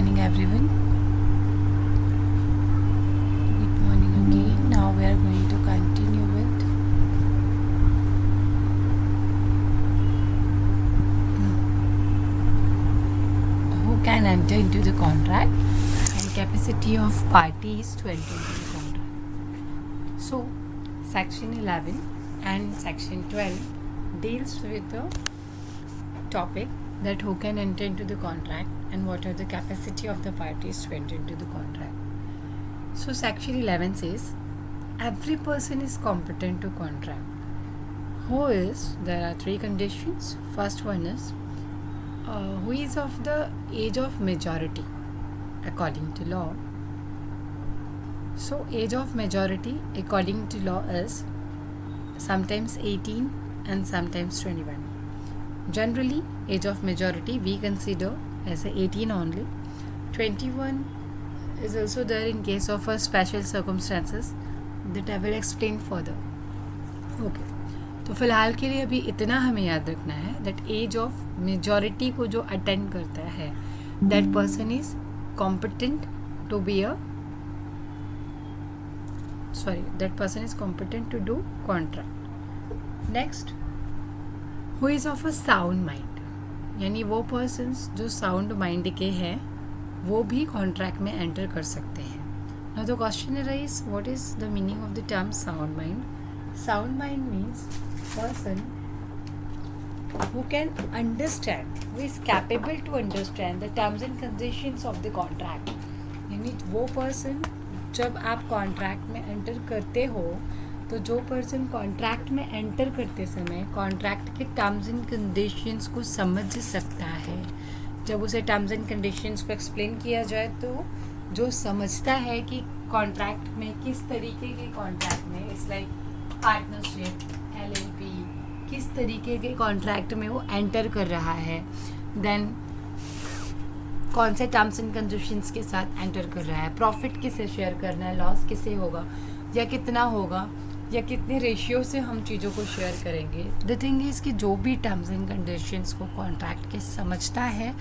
morning everyone. Good morning again. Now we are going to continue with who can enter into the contract and capacity of parties to enter into the contract. So section 11 and section 12 deals with the topic that who can enter into the contract and what are the capacity of the parties to enter into the contract. So section 11 says every person is competent to contract. There are three conditions. First one is who is of the age of majority according to law. So age of majority according to law is sometimes 18 and sometimes 21. Generally, age of majority we consider as 18 only. 21 is also there in case of a special circumstances that I will explain further. Okay. तो फिलहाल के लिए अभी इतना हमें याद रखना है दैट एज ऑफ मेजॉरिटी को जो अटेंड करता है that person is competent to be that person is competent to do contract. Next, who is of a sound mind, यानी वो पर्सन्स जो साउंड माइंड के हैं वो भी कॉन्ट्रैक्ट में एंटर कर सकते हैं. Now the question arise what is the meaning of the term sound mind. Sound mind means person who can understand, who is capable to understand the terms and conditions of the contract. यानी वो person जब आप contract में enter करते हो तो जो person contract में एंटर करते समय कॉन्ट्रैक्ट के टर्म्स एंड कंडीशंस को समझ सकता है. जब उसे टर्म्स एंड कंडीशंस को एक्सप्लेन किया जाए तो जो समझता है कि कॉन्ट्रैक्ट में किस तरीके के कॉन्ट्रैक्ट में इट्स लाइक पार्टनरशिप LLP किस तरीके के कॉन्ट्रैक्ट में वो एंटर कर रहा है, देन कौन से टर्म्स एंड कंडीशंस के साथ एंटर कर रहा है, प्रॉफिट किसे शेयर करना है, लॉस किसे होगा या कितना होगा या कितने रेशियो से हम चीज़ों को शेयर करेंगे. द थिंग इज़ कि जो भी टर्म्स एंड कंडीशंस को कॉन्ट्रैक्ट के समझता है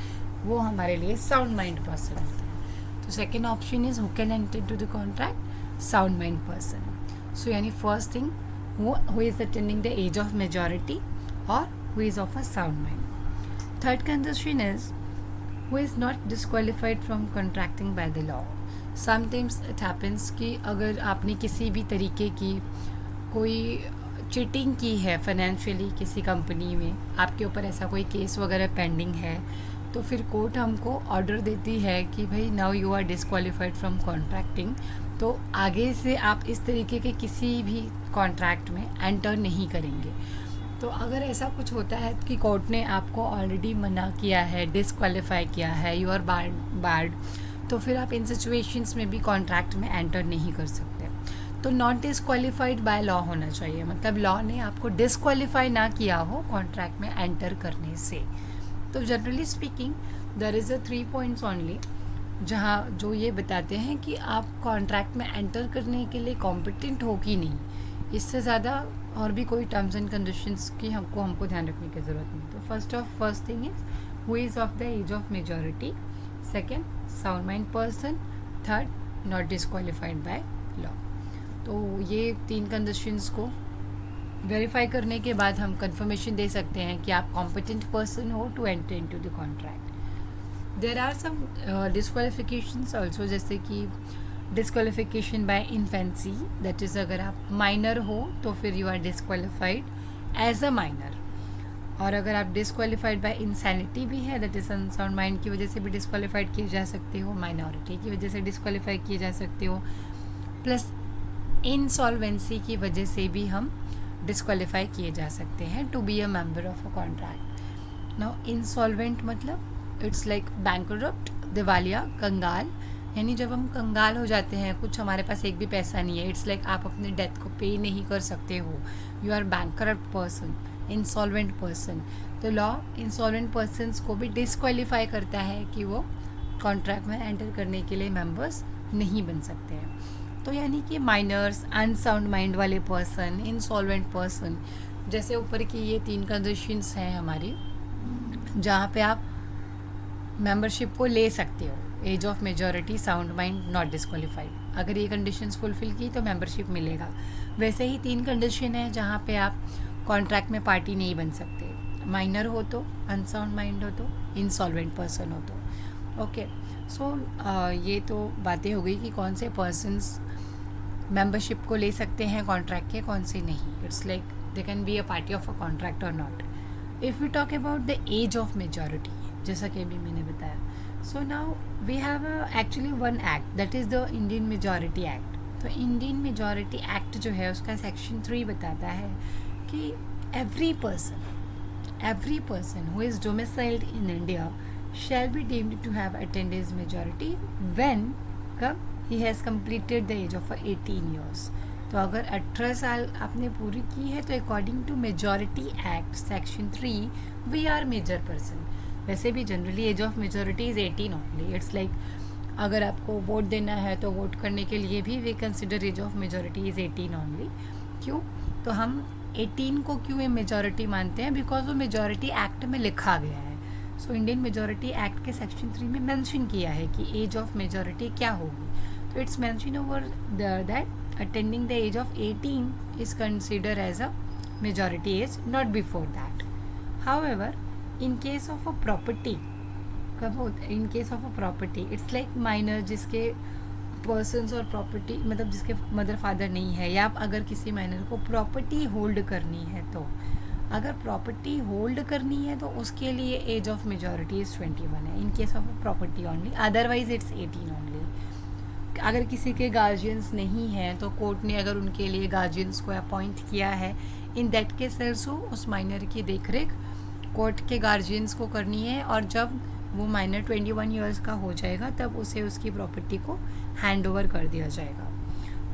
वो हमारे लिए साउंड माइंड पर्सन होता है. तो second option is who can enter to the contract, sound mind person. So यानी first thing who is attaining the age of majority or who is of a sound mind. Third condition is who is not disqualified from contracting by the law. Sometimes it happens कि अगर आपने किसी भी तरीके की कोई cheating की है फाइनेंशियली किसी कंपनी में, आपके ऊपर ऐसा कोई केस वगैरह पेंडिंग है, तो फिर कोर्ट हमको ऑर्डर देती है कि भाई now you are disqualified from contracting, तो आगे से आप इस तरीके के किसी भी कॉन्ट्रैक्ट में एंटर नहीं करेंगे. तो अगर ऐसा कुछ होता है कि कोर्ट ने आपको ऑलरेडी मना किया है, डिस्क्वालीफाई किया है, यू आर बार्ड, तो फिर आप इन सिचुएशंस में भी कॉन्ट्रैक्ट में एंटर नहीं कर सकते. तो नॉट डिस्क्वालीफाइड बाय लॉ होना चाहिए, मतलब लॉ ने आपको डिस्क्वालीफाई ना किया हो कॉन्ट्रैक्ट में एंटर करने से. तो generally speaking there is 3 points only जहाँ जो ये बताते हैं कि आप कॉन्ट्रैक्ट में एंटर करने के लिए कॉम्पिटेंट हो कि नहीं. इससे ज़्यादा और भी कोई टर्म्स एंड कंडीशंस की हमको ध्यान रखने की ज़रूरत नहीं. तो first thing is who is of the age of majority, second sound mind person, third not disqualified by law. तो ये 3 कंडीशंस को वेरीफाई करने के बाद हम कंफर्मेशन दे सकते हैं कि आप कॉम्पिटेंट पर्सन हो to enter into the contract. There are some disqualifications also, जैसे कि disqualification by infancy, that is अगर आप माइनर हो तो फिर you are disqualified as a minor. और अगर आप डिस्क्वालिफाइड बाय इंसैनिटी भी है, दैट इज़ अनसाउंड माइंड की वजह से भी डिस्क्वालिफाइड किए जा सकते हो, माइनॉरिटी की वजह से डिस्क्वालिफाई किए जा सकते हो, प्लस इंसॉल्वेंसी की वजह से भी हम डिस्क्वालीफाई किए जा सकते हैं to be a member of a contract. Now insolvent मतलब इट्स लाइक बैंकरप्ट, दिवालिया, कंगाल. यानी जब हम कंगाल हो जाते हैं, कुछ हमारे पास एक भी पैसा नहीं है, इट्स लाइक आप अपने डेट को पे नहीं कर सकते हो, you are bankrupt person, insolvent person. तो लॉ इंसॉल्वेंट पर्सनस को भी डिस्क्वालीफाई करता है कि वो कॉन्ट्रैक्ट में एंटर करने के लिए मेंबर्स नहीं बन सकते हैं. तो यानी कि माइनर्स, अनसाउंड माइंड वाले पर्सन, इंसॉल्वेंट पर्सन, जैसे ऊपर की ये 3 कंडीशंस हैं हमारी, जहाँ पे आप मेंबरशिप को ले सकते हो. Age of majority, sound mind, not disqualified. अगर ये कंडीशंस फुलफिल की तो मेंबरशिप मिलेगा। वैसे ही 3 कंडीशन है जहाँ पे आप कॉन्ट्रैक्ट में पार्टी नहीं बन सकते, माइनर हो तो, अनसाउंड माइंड हो तो, इंसॉल्वेंट पर्सन हो तो। ओके, सो ये तो बातें हो गई कि कौन से पर्सन्स मेंबरशिप को ले सकते हैं कॉन्ट्रैक्ट के, कौन से नहीं। It's like they can be a party of a contract और not. If you talk about the age of majority, जैसा कि अभी मैंने बताया, so now we have actually one act, that is the Indian majority act. तो Indian majority act जो है उसका सेक्शन 3 बताता है कि every person who is domiciled in India shall be deemed to have attained his majority when कब he has completed the age of 18 years। तो अगर 18 साल आपने पूरी की है तो according to majority act section 3 we are major person. वैसे भी generally age of majority is 18 only. It's like अगर आपको वोट देना है तो वोट करने के लिए भी we consider age of majority is 18 only. क्यों? तो हम 18 को क्यों मेजॉरिटी मानते हैं? बिकॉज वो मेजॉरिटी एक्ट में लिखा गया है। सो इंडियन मेजॉरिटी एक्ट के सेक्शन 3 में मेंशन किया है कि एज ऑफ मेजॉरिटी क्या होगी। तो it's mention over that attending the age of 18 is consider age a majority age, not before that. However in case of a property, कब होता है? In case of a property it's like minor, जिसके persons और property मतलब जिसके mother father नहीं है, या अगर किसी माइनर को प्रॉपर्टी होल्ड करनी है, तो अगर प्रॉपर्टी होल्ड करनी है तो उसके लिए एज ऑफ मेजॉरिटी इज़ 21 है, in case of property only. Otherwise it's 18 only. अगर किसी के गार्जियंस नहीं हैं तो कोर्ट ने अगर उनके लिए गार्जियंस को अपॉइंट किया है, इन दैट केस ऑल्सो उस माइनर की देखरेख कोर्ट के गार्जियंस को करनी है, और जब वो माइनर 21 ईयर्स का हो जाएगा तब उसे उसकी प्रॉपर्टी को हैंड ओवर कर दिया जाएगा।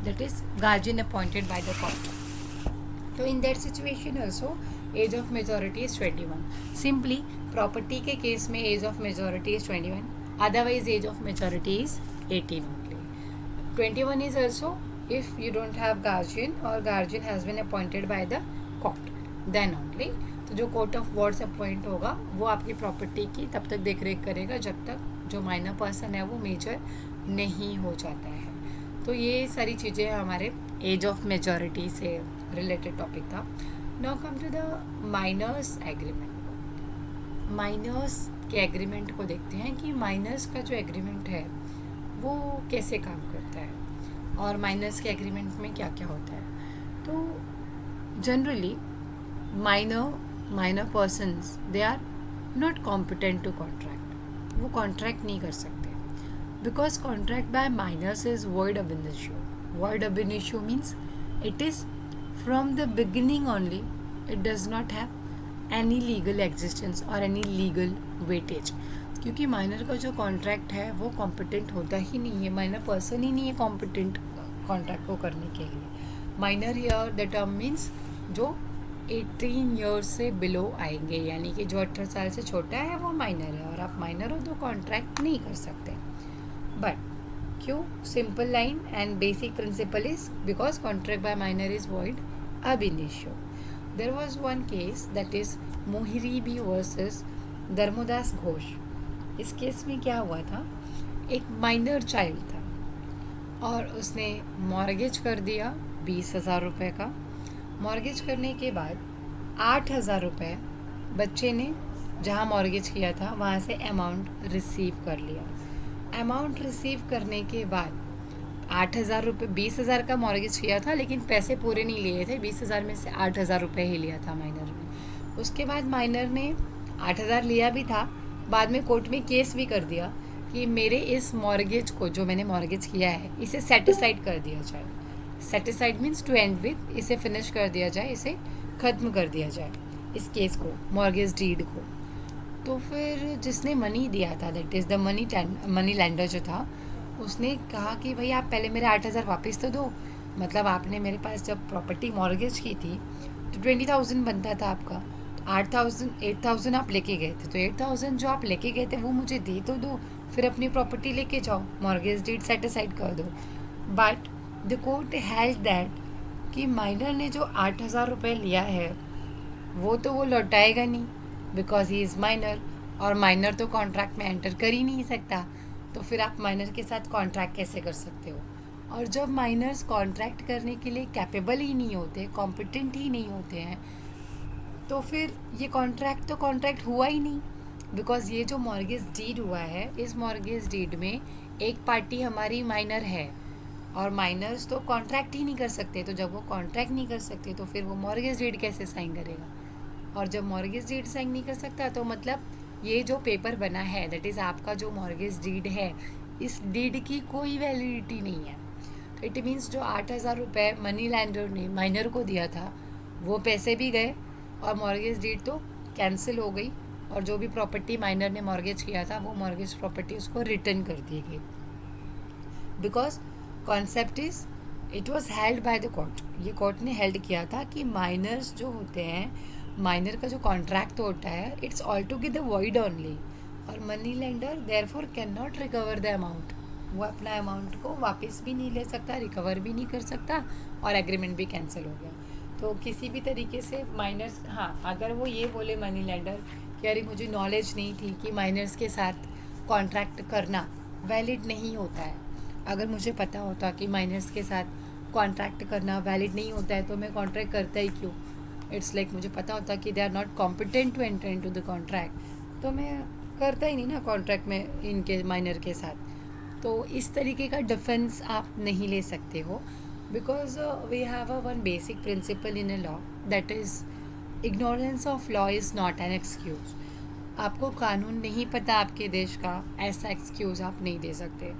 That is guardian appointed by the court. तो in that situation also age of majority is 21। Simply property के केस में age of majority is 21, otherwise age of majority is 18 only. 21 is also if you don't have guardian और guardian has been appointed by the court, then only. तो जो court of wards appoint होगा वो आपकी property की तब तक देखरेख करेगा जब तक जो माइनर पर्सन है वो मेजर नहीं हो जाता है। तो ये सारी चीज़ें हमारे एज ऑफ मेजॉरिटी से रिलेटेड टॉपिक था। Now come to the minors agreement. Minors के एग्रीमेंट को देखते हैं कि माइनर्स का जो एग्रीमेंट है वो कैसे काम करता है और माइनर्स के एग्रीमेंट में क्या क्या होता है। तो generally minor persons they are not competent to contract, वो कॉन्ट्रैक्ट नहीं कर सकते because contract by minors is void ab initio। void ab initio means it is from the beginning only, it does not have any legal existence or any legal weightage। क्योंकि minor का जो contract है वो competent होता ही नहीं है, minor person ही नहीं है कॉम्पिटेंट कॉन्ट्रैक्ट को करने के लिए। Minor here the term means जो 18 ईयर्स से बिलो आएंगे, यानी कि जो 18 साल से छोटा है वो माइनर है, और आप माइनर हो तो कॉन्ट्रैक्ट नहीं कर सकते। बट क्यों? Simple line and basic principle is because contract by minor is void ab initio। There was one case that is Mohori Bibi versus Dharmodas Ghosh. इस केस में क्या हुआ था, एक माइनर चाइल्ड था और उसने मॉर्गेज कर दिया 20,000 रुपये का। मॉर्गेज करने के बाद 8,000 रुपये बच्चे ने जहाँ मॉर्गेज किया था वहाँ से अमाउंट रिसीव कर लिया। अमाउंट रिसीव करने के बाद 8,000 रुपये, 20,000 का मॉर्गेज किया था लेकिन पैसे पूरे नहीं लिए थे, 20,000 में से 8,000 रुपये ही लिया था माइनर ने। उसके बाद माइनर ने 8,000 लिया भी था, बाद में कोर्ट में केस भी कर दिया कि मेरे इस मॉर्गेज को, जो मैंने मॉर्गेज किया है, इसे सेटिसाइड कर दिया जाए। Set aside means to end with, इसे फिनिश कर दिया जाए, इसे ख़त्म कर दिया जाए इस केस को, मॉर्गेज डीड को। तो फिर जिसने मनी दिया था, that is the money lender जो था, उसने कहा कि भाई आप पहले मेरे 8,000 वापस तो दो। मतलब आपने मेरे पास जब प्रॉपर्टी मॉर्गेज की थी तो 20,000 बनता था आपका, तो 8,000 आप लेके गए थे, तो 8,000 जो आप लेके गए थे वो मुझे दे तो दो, फिर अपनी प्रॉपर्टी लेके जाओ, मॉर्गेज डीड सेटिसाइड कर दो। But the court held that कि माइनर ने जो 8,000 रुपये लिया है वो तो वो लौटाएगा नहीं बिकॉज ही इज़ माइनर, और माइनर तो कॉन्ट्रैक्ट में एंटर कर ही नहीं सकता। तो फिर आप माइनर के साथ कॉन्ट्रैक्ट कैसे कर सकते हो? और जब माइनर्स कॉन्ट्रैक्ट करने के लिए कैपेबल ही नहीं होते, कॉम्पिटेंट ही नहीं होते हैं, तो फिर ये कॉन्ट्रैक्ट तो कॉन्ट्रैक्ट हुआ ही नहीं। बिकॉज ये जो मॉर्गेज डीड हुआ है, इस मॉर्गेज डीड में एक पार्टी हमारी माइनर है, और माइनर्स तो कॉन्ट्रैक्ट ही नहीं कर सकते। तो जब वो कॉन्ट्रैक्ट नहीं कर सकते तो फिर वो मॉर्गेज डीड कैसे साइन करेगा? और जब मॉर्गेज डीड साइन नहीं कर सकता तो मतलब ये जो पेपर बना है, दैट इज़ आपका जो मॉर्गेज डीड है, इस डीड की कोई वैलिडिटी नहीं है। तो इट मीन्स जो 8,000 रुपये मनी लैंडर ने माइनर को दिया था, वो पैसे भी गए और मॉर्गेज डीड तो कैंसिल हो गई, और जो भी प्रॉपर्टी माइनर ने मॉर्गेज किया था वो मॉर्गेज प्रॉपर्टी उसको रिटर्न कर दी गई। Because concept is it was held by the court. ये कोर्ट ने हेल्ड किया था कि माइनर्स जो होते हैं, माइनर का जो कॉन्ट्रैक्ट होता है, it's all together void only, और money lender therefore can not recover the amount. वो अपना अमाउंट को वापस भी नहीं ले सकता, रिकवर भी नहीं कर सकता, और एग्रीमेंट भी कैंसिल हो गया। तो किसी भी तरीके से माइनर्स, हाँ, अगर वो ये बोले मनी लेंडर कि अरे मुझे नॉलेज नहीं थी कि माइनर्स के साथ कॉन्ट्रैक्ट करना वैलिड नहीं होता है, अगर मुझे पता होता कि माइनर्स के साथ कॉन्ट्रैक्ट करना वैलिड नहीं होता है तो मैं कॉन्ट्रैक्ट करता ही क्यों? इट्स लाइक मुझे पता होता कि they are not competent to enter into the contract, तो मैं करता ही नहीं ना कॉन्ट्रैक्ट में इनके माइनर के साथ। तो इस तरीके का डिफेंस आप नहीं ले सकते हो, because we have a one basic principle in a law, that is ignorance of law is not an excuse. आपको कानून नहीं पता आपके देश का, ऐसा एक्सक्यूज़ आप नहीं दे सकते।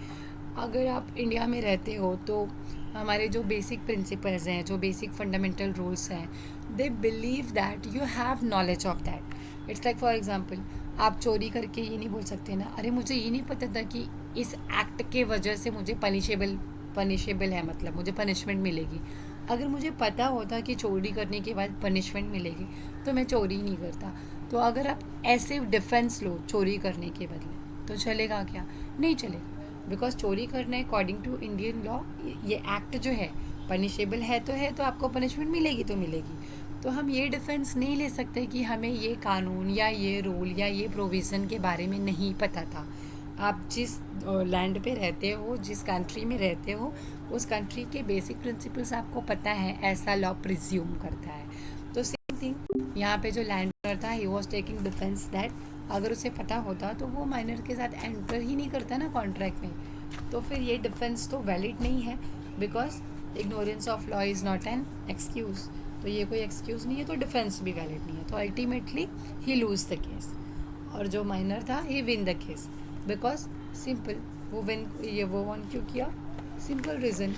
अगर आप इंडिया में रहते हो तो हमारे जो बेसिक प्रिंसिपल्स हैं, जो बेसिक फंडामेंटल रूल्स हैं, they believe that you have knowledge of that. It's like for example, आप चोरी करके ये नहीं बोल सकते ना, अरे मुझे ये नहीं पता था कि इस एक्ट के वजह से मुझे पनिशेबल है, मतलब मुझे पनिशमेंट मिलेगी। अगर मुझे पता होता कि चोरी करने के बाद पनिशमेंट मिलेगी तो मैं चोरी नहीं करता। तो अगर आप ऐसे डिफेंस लो चोरी करने के बदले, तो चलेगा क्या? नहीं चलेगा, बिकॉज चोरी करना अकॉर्डिंग टू इंडियन लॉ, ये एक्ट जो है पनिशेबल है, तो आपको पनिशमेंट मिलेगी तो मिलेगी। तो हम ये डिफेंस नहीं ले सकते कि हमें ये कानून या ये रूल या ये प्रोविज़न के बारे में नहीं पता था। आप जिस लैंड पे रहते हो, जिस कंट्री में रहते हो, उस कंट्री के बेसिक प्रिंसिपल्स आपको पता है, ऐसा लॉ प्रिज्यूम करता है। तो सेम थिंग यहाँ पे जो लैंड ओनर था, he was taking defence that अगर उसे पता होता तो वो माइनर के साथ एंटर ही नहीं करता ना कॉन्ट्रैक्ट में। तो फिर ये डिफेंस तो वैलिड नहीं है, because ignorance of law is not an excuse. तो ये कोई एक्सक्यूज़ नहीं है, तो डिफेंस भी वैलिड नहीं है। तो ultimately he lose the case, और जो माइनर था he win the case, because simple वो वन क्यों किया? सिंपल रीज़न,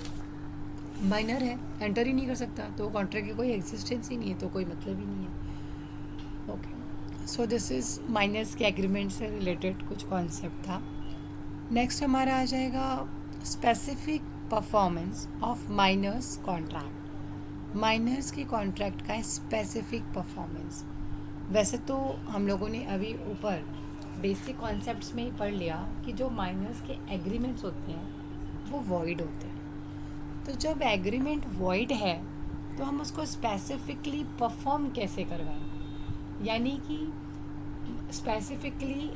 माइनर है, एंटर ही नहीं कर सकता, तो कॉन्ट्रैक्ट की कोई एग्जिस्टेंस ही नहीं है, तो कोई मतलब ही नहीं है। Okay, so this is minors के एग्रीमेंट से रिलेटेड कुछ कॉन्सेप्ट था। नेक्स्ट हमारा आ जाएगा specific performance of minors contract. Minors की कॉन्ट्रैक्ट का स्पेसिफिक परफॉर्मेंस, वैसे तो हम लोगों ने अभी ऊपर बेसिक कॉन्सेप्ट्स में ही पढ़ लिया कि जो माइनर्स के एग्रीमेंट्स होते हैं वो वॉइड होते हैं। तो जब एग्रीमेंट वॉइड है तो हम उसको स्पेसिफिकली परफॉर्म कैसे करवाएं? यानी कि स्पेसिफिकली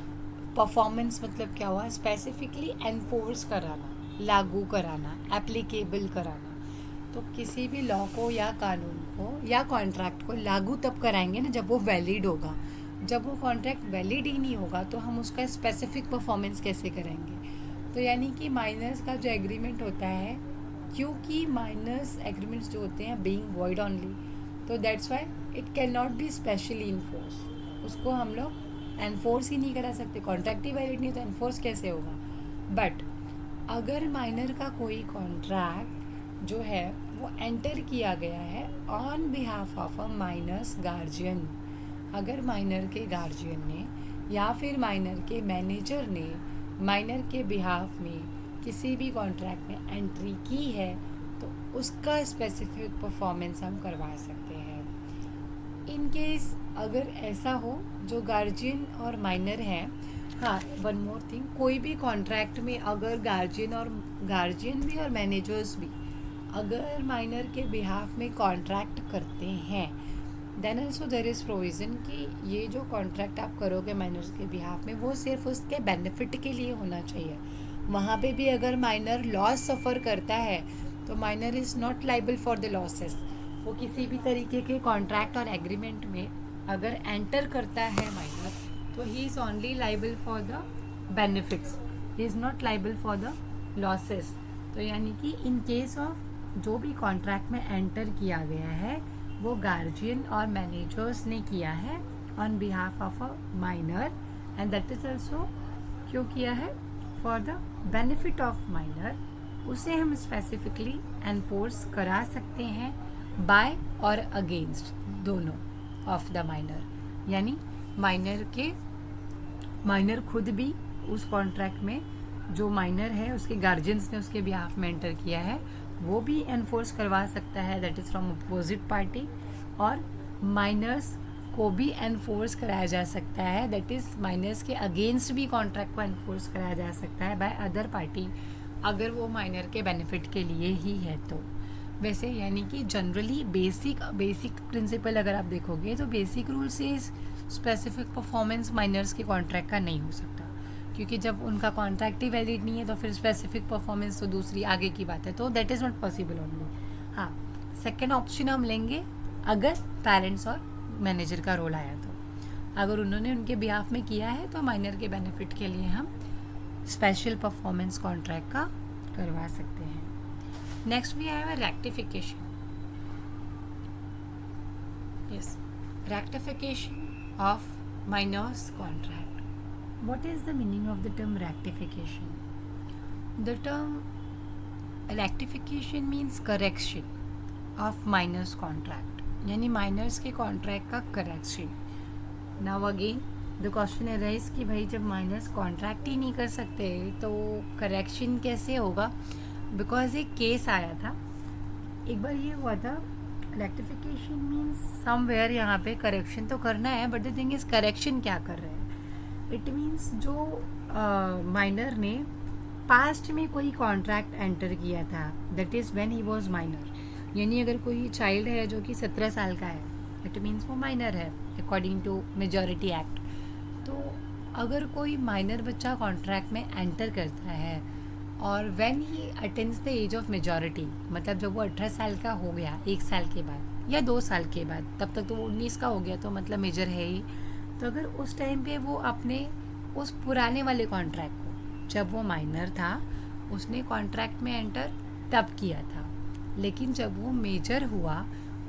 परफॉर्मेंस मतलब क्या हुआ? स्पेसिफिकली एनफोर्स कराना, लागू कराना, एप्लीकेबल कराना। तो किसी भी लॉ को या कानून को या कॉन्ट्रैक्ट को लागू तब कराएंगे ना जब वो वैलिड होगा। जब वो कॉन्ट्रैक्ट वैलिड ही नहीं होगा तो हम उसका स्पेसिफिक परफॉर्मेंस कैसे करेंगे? तो यानी कि माइनर्स का जो एग्रीमेंट होता है, क्योंकि माइनर्स एग्रीमेंट्स जो होते हैं बीइंग वॉइड ऑनली, तो that's why it can not be specially enforce. उसको हम लोग एनफोर्स ही नहीं करा सकते, कॉन्ट्रैक्ट ही वैलिड नहीं तो एनफोर्स कैसे होगा? बट अगर माइनर का कोई कॉन्ट्रैक्ट जो है वो एंटर किया गया है on behalf of a minors guardian, अगर माइनर के गार्जियन ने या फिर माइनर के मैनेजर ने माइनर के बिहाफ में किसी भी कॉन्ट्रैक्ट में एंट्री की है, तो उसका स्पेसिफिक परफॉर्मेंस हम करवा सकते हैं। इन केस अगर ऐसा हो जो गार्जियन और माइनर हैं, हाँ, वन मोर थिंग, कोई भी कॉन्ट्रैक्ट में अगर गार्जियन भी और मैनेजर्स भी अगर माइनर के बिहाफ में कॉन्ट्रैक्ट करते हैं, then also there is provision कि ये जो कॉन्ट्रैक्ट आप करोगे माइनर्स के बिहाफ में वो सिर्फ उसके बेनिफिट के लिए होना चाहिए। वहाँ पे भी अगर माइनर लॉस सफ़र करता है तो minor is not liable for the losses. वो किसी भी तरीके के कॉन्ट्रैक्ट और एग्रीमेंट में अगर एंटर करता है माइनर, तो he is only liable for the benefits, he is not liable for the losses. तो यानी कि इन केस ऑफ जो भी कॉन्ट्रैक्ट में एंटर किया गया है वो गार्जियन और मैनेजर्स ने किया है on behalf of a minor, and that is also क्यों किया है, for the benefit of minor, उसे हम स्पेसिफिकली एनफोर्स करा सकते हैं बाय और अगेंस्ट दोनों ऑफ द माइनर। यानी माइनर खुद भी उस कॉन्ट्रैक्ट में जो माइनर है उसके गार्जियंस ने उसके बिहाफ में एंटर किया है वो भी एनफोर्स करवा सकता है, that is from opposite party, और माइनर्स को भी एनफोर्स कराया जा सकता है, दैट इज़ माइनर्स के अगेंस्ट भी कॉन्ट्रैक्ट को एनफोर्स कराया जा सकता है बाय अदर पार्टी, अगर वो माइनर के बेनिफिट के लिए ही है तो। वैसे यानी कि जनरली बेसिक प्रिंसिपल अगर आप देखोगे तो बेसिक रूल से स्पेसिफिक परफॉर्मेंस माइनर्स के कॉन्ट्रैक्ट का नहीं हो सकता, क्योंकि जब उनका कॉन्ट्रैक्ट ही वैलिड नहीं है तो फिर स्पेसिफिक परफॉर्मेंस तो दूसरी आगे की बात है, तो that is not possible only. हाँ, सेकेंड ऑप्शन हम लेंगे अगर पेरेंट्स और मैनेजर का रोल आया तो, अगर उन्होंने उनके बिहाफ में किया है तो माइनर के बेनिफिट के लिए हम स्पेशल परफॉर्मेंस कॉन्ट्रैक्ट का करवा सकते हैं। Next we have a rectification. Yes, rectification of minors contract. What is the meaning of the term rectification? The term rectification means correction of minors contract, यानी minors के contract का correction. Now again the question arise कि भाई जब minors contract ही नहीं कर सकते तो correction कैसे होगा? Because एक case आया था, एक बार ये हुआ था, rectification means somewhere यहाँ पे correction तो करना है, but the thing is correction क्या कर रहे हैं? इट मीन्स जो माइनर ने पास्ट में कोई कॉन्ट्रैक्ट एंटर किया था, that is when he was minor, यानी अगर कोई चाइल्ड है जो कि 17 साल का है, इट मीन्स वो माइनर है अकॉर्डिंग टू मेजॉरिटी एक्ट। तो अगर कोई माइनर बच्चा कॉन्ट्रैक्ट में एंटर करता है और when he attends the age of majority, मतलब जब वो 18 साल का हो गया 1 साल के बाद या 2 साल के बाद, तब तक तो वो 19 का हो गया तो मतलब मेजर है ही, तो अगर उस टाइम पे वो अपने उस पुराने वाले कॉन्ट्रैक्ट को, जब वो माइनर था उसने कॉन्ट्रैक्ट में एंटर तब किया था, लेकिन जब वो मेजर हुआ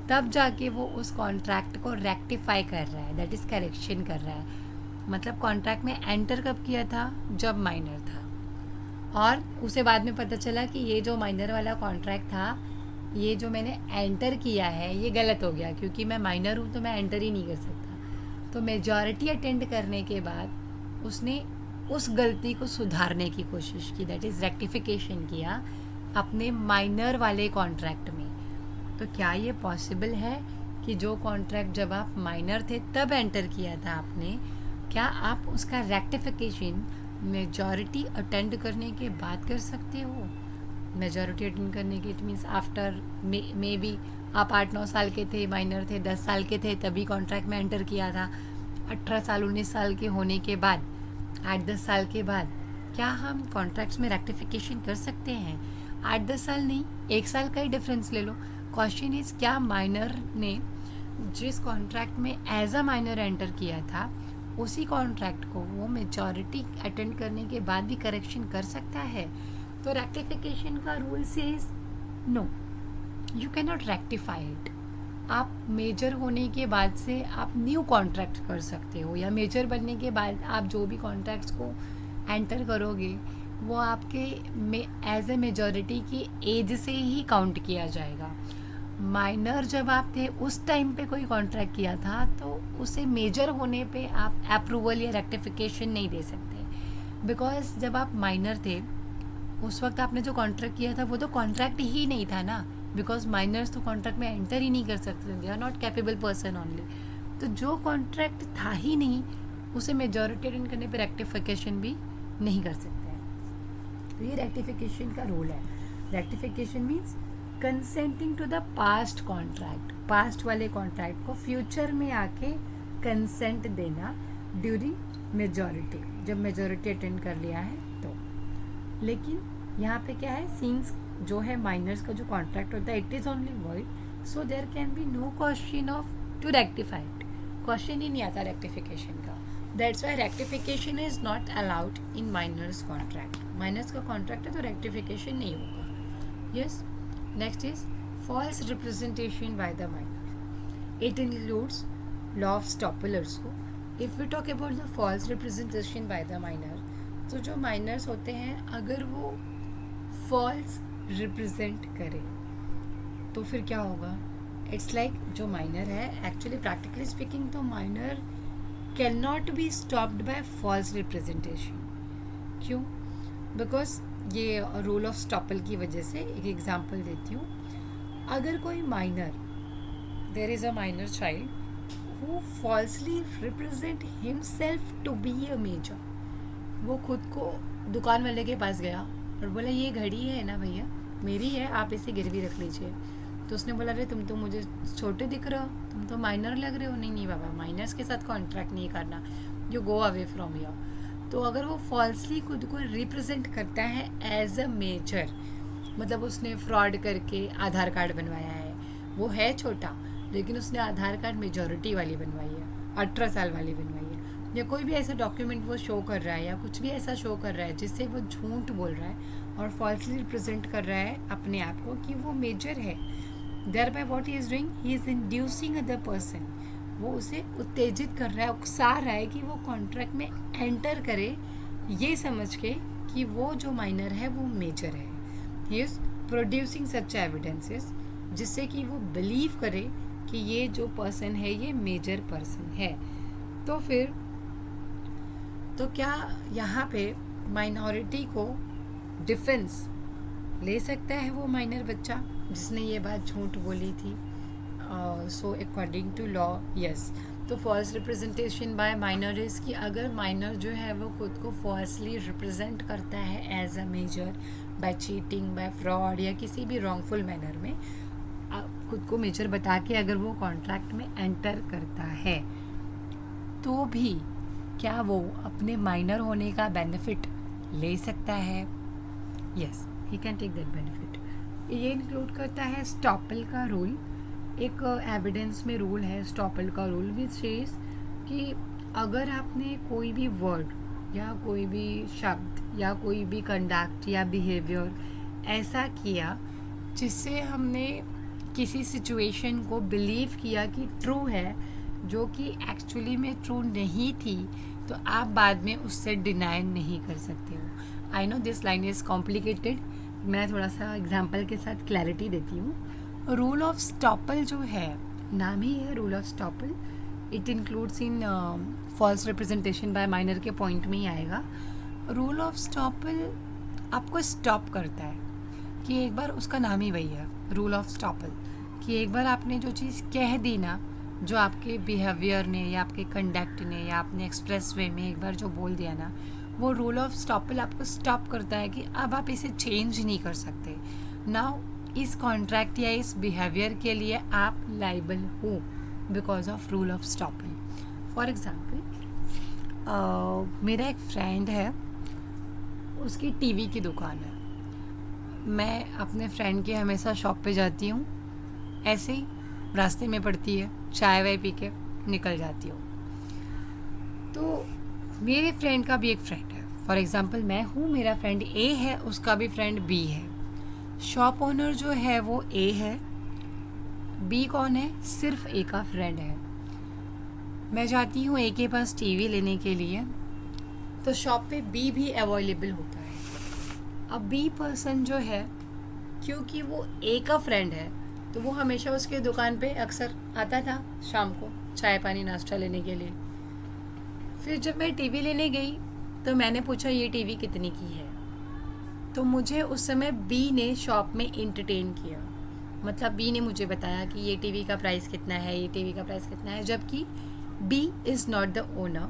तब जाके वो उस कॉन्ट्रैक्ट को रेक्टिफाई कर रहा है, दैट इज़ करेक्शन कर रहा है। मतलब कॉन्ट्रैक्ट में एंटर कब किया था, जब माइनर था, और उसे बाद में पता चला कि ये जो माइनर वाला कॉन्ट्रैक्ट था, ये जो मैंने एंटर किया है ये गलत हो गया, क्योंकि मैं माइनर हूँ तो मैं एंटर ही नहीं कर सकता। तो मेजॉरिटी अटेंड करने के बाद उसने उस गलती को सुधारने की कोशिश की, दैट इज़ रेक्टिफिकेशन किया अपने माइनर वाले कॉन्ट्रैक्ट में। तो क्या ये पॉसिबल है कि जो कॉन्ट्रैक्ट जब आप माइनर थे तब एंटर किया था आपने, क्या आप उसका रेक्टिफिकेशन मेजॉरिटी अटेंड करने के बाद कर सकते हो? मेजॉरिटी अटेंड करने के it means after may be आप 8-9 साल के थे, माइनर थे, 10 साल के थे तभी कॉन्ट्रैक्ट में एंटर किया था, 18 साल 19 साल के होने के बाद, 8-10 साल के बाद क्या हम कॉन्ट्रैक्ट्स में रेक्टिफिकेशन कर सकते हैं? 8-10 साल नहीं, 1 साल का ही डिफरेंस ले लो। क्वेश्चन इज़ क्या माइनर ने जिस कॉन्ट्रैक्ट में एज अ माइनर एंटर किया था उसी कॉन्ट्रैक्ट को वो मेजॉरिटी अटेंड करने के बाद भी करेक्शन कर सकता है? तो रेक्टिफिकेशन का rule says no, you can not rectify it. आप मेजर होने के बाद से आप न्यू कॉन्ट्रैक्ट कर सकते हो, या मेजर बनने के बाद आप जो भी कॉन्ट्रैक्ट्स को एंटर करोगे वो आपके एज ए मेजॉरिटी की एज से ही काउंट किया जाएगा। माइनर जब आप थे उस टाइम पे कोई कॉन्ट्रैक्ट किया था तो उसे मेजर होने पे आप अप्रूवल या रेक्टिफिकेशन नहीं दे सकते, बिकॉज जब आप माइनर थे उस वक्त आपने जो कॉन्ट्रैक्ट किया था वो तो कॉन्ट्रैक्ट ही नहीं था ना, बिकॉज माइनर्स तो कॉन्ट्रैक्ट में एंटर ही नहीं कर सकते, they are not capable person only. तो जो कॉन्ट्रैक्ट था ही नहीं उसे मेजॉरिटी अटेंड करने पे रेक्टिफिकेशन भी नहीं कर सकते हैं। तो ये रेक्टिफिकेशन का रूल है। Rectification means consenting to the past contract, past वाले कॉन्ट्रैक्ट को फ्यूचर में आके कंसेंट देना ड्यूरिंग मेजॉरिटी, जब मेजॉरिटी अटेंड कर लिया है तो। लेकिन यहाँ पे क्या है, सिंस जो है माइनर्स का जो कॉन्ट्रैक्ट होता है it is only void, so there can be no question of to rectify it, question ही नहीं आता रेक्टिफिकेशन का. That's why rectification is not allowed in minors contract. Minors का कॉन्ट्रैक्ट है तो रेक्टिफिकेशन नहीं होगा. Yes. Next is false representation by the minor. It includes law of estoppel also. If we talk about the false representation by the minor, तो जो miners होते हैं अगर वो फॉल्स रिप्रेजेंट करें तो फिर क्या होगा. इट्स लाइक जो माइनर है एक्चुअली प्रैक्टिकली स्पीकिंग तो minor can not be stopped by false representation. क्यों? बिकॉज ये रूल ऑफ स्टॉपल की वजह से. एक एग्जांपल देती हूँ. अगर कोई minor, there is a minor child who falsely represent himself to be a major. वो खुद को दुकान वाले के पास गया और बोला ये घड़ी है ना भैया, मेरी है, आप इसे गिरवी रख लीजिए. तो उसने बोला अरे तुम तो मुझे छोटे दिख रहे हो, तुम तो माइनर लग रहे हो. नहीं नहीं बाबा, माइनर्स के साथ कॉन्ट्रैक्ट नहीं करना, you go away from here. तो अगर वो फॉल्सली खुद को रिप्रेजेंट करता है एज अ मेजर, मतलब उसने फ्रॉड करके आधार कार्ड बनवाया है, वो है छोटा लेकिन उसने आधार कार्ड मेजॉरिटी वाली बनवाई है, 18 साल वाली बनवाई है, या कोई भी ऐसा डॉक्यूमेंट वो शो कर रहा है या कुछ भी ऐसा शो कर रहा है जिससे वो झूठ बोल रहा है और फॉल्सली रिप्रेजेंट कर रहा है अपने आप को कि वो मेजर है. Thereby what he is doing, he is inducing other person. वो उसे उत्तेजित कर रहा है, उकसा रहा है कि वो कॉन्ट्रैक्ट में एंटर करे ये समझ के कि वो जो माइनर है वो मेजर है. He is producing such evidences जिससे कि वो बिलीव करे कि ये जो पर्सन है ये मेजर पर्सन है. तो फिर तो क्या यहाँ पे माइनॉरिटी को डिफेंस ले सकता है वो माइनर बच्चा जिसने ये बात झूठ बोली थी? So according to law yes. तो false representation by minor is कि अगर माइनर जो है वो खुद को फॉल्सली रिप्रेजेंट करता है as a major by cheating, by fraud या किसी भी रॉन्गफुल मैनर में खुद को मेजर बता के अगर वो कॉन्ट्रैक्ट में एंटर करता है तो भी क्या वो अपने माइनर होने का बेनिफिट ले सकता है? Yes, he can take that benefit. ये इंक्लूड करता है स्टॉपल का रूल. एक एविडेंस में रूल है स्टॉपल का रूल विच इज़ कि अगर आपने कोई भी वर्ड या कोई भी शब्द या कोई भी कंडक्ट या बिहेवियर ऐसा किया जिससे हमने किसी सिचुएशन को बिलीव किया कि ट्रू है जो कि एक्चुअली में ट्रू नहीं थी, तो आप बाद में उससे डिनाई नहीं कर सकते हो. I know this line is complicated, मैं थोड़ा सा एग्जांपल के साथ क्लैरिटी देती हूँ. रूल ऑफ स्टॉपल जो है, नाम ही है rule of estoppel. It includes in false representation by minor के पॉइंट में ही आएगा. रूल ऑफ स्टॉपल आपको स्टॉप करता है कि एक बार, उसका नाम ही वही है रूल ऑफ स्टॉपल, कि एक बार आपने जो चीज़ कह दी ना, जो आपके बिहेवियर ने या आपके कंडक्ट ने या आपने एक्सप्रेस वे में एक बार जो बोल दिया ना, वो रूल ऑफ स्टॉपल आपको स्टॉप करता है कि अब आप इसे चेंज नहीं कर सकते. नाउ इस कॉन्ट्रैक्ट या इस बिहेवियर के लिए आप लाइबल हो because of rule of estoppel. For example, मेरा एक फ्रेंड है, उसकी टीवी की दुकान है. मैं अपने फ्रेंड के हमेशा शॉप पे जाती हूँ, ऐसे ही रास्ते में पड़ती है, चाय वाय पी के निकल जाती हूँ. तो मेरे फ्रेंड का भी एक फ्रेंड है. फॉर एग्ज़ाम्पल मैं हूँ, मेरा फ्रेंड ए है, उसका भी फ्रेंड बी है. शॉप ओनर जो है वो ए है, बी कौन है? सिर्फ ए का फ्रेंड है. मैं जाती हूँ ए के पास टीवी लेने के लिए, तो शॉप पे बी भी अवेलेबल होता है. अब बी पर्सन जो है, क्योंकि वो ए का फ्रेंड है, तो वो हमेशा उसके दुकान पे अक्सर आता था शाम को चाय पानी नाश्ता लेने के लिए. फिर जब मैं टीवी लेने गई तो मैंने पूछा ये टीवी कितने की है, तो मुझे उस समय बी ने शॉप में इंटरटेन किया. मतलब बी ने मुझे बताया कि ये टीवी का प्राइस कितना है, ये टीवी का प्राइस कितना है, जबकि B is not the owner.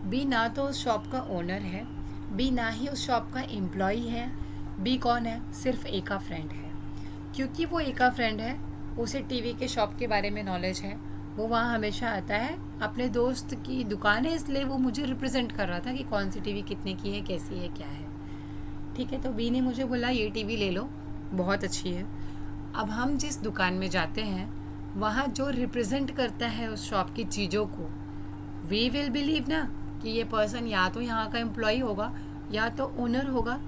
B ना तो उस शॉप का ओनर है, बी ना ही उस शॉप का एम्प्लॉई है. बी कौन है? सिर्फ ए का फ्रेंड है. क्योंकि वो ए का फ्रेंड है, उसे टीवी के शॉप के बारे में नॉलेज है, वो वहाँ हमेशा आता है. अपने दोस्त की दुकान है इसलिए वो मुझे रिप्रेजेंट कर रहा था कि कौन सी टीवी कितने की है, कैसी है, क्या है. ठीक है, तो बी ने मुझे बोला ये टीवी ले लो, बहुत अच्छी है। अब हम जिस दुकान में जाते हैं वहाँ जो रिप्रेजेंट करता है उस शॉप की चीज़ों को, वी विल बिलीव ना कि ये पर्सन या तो यहाँ का एम्प्लॉय होगा या तो ओनर होगा।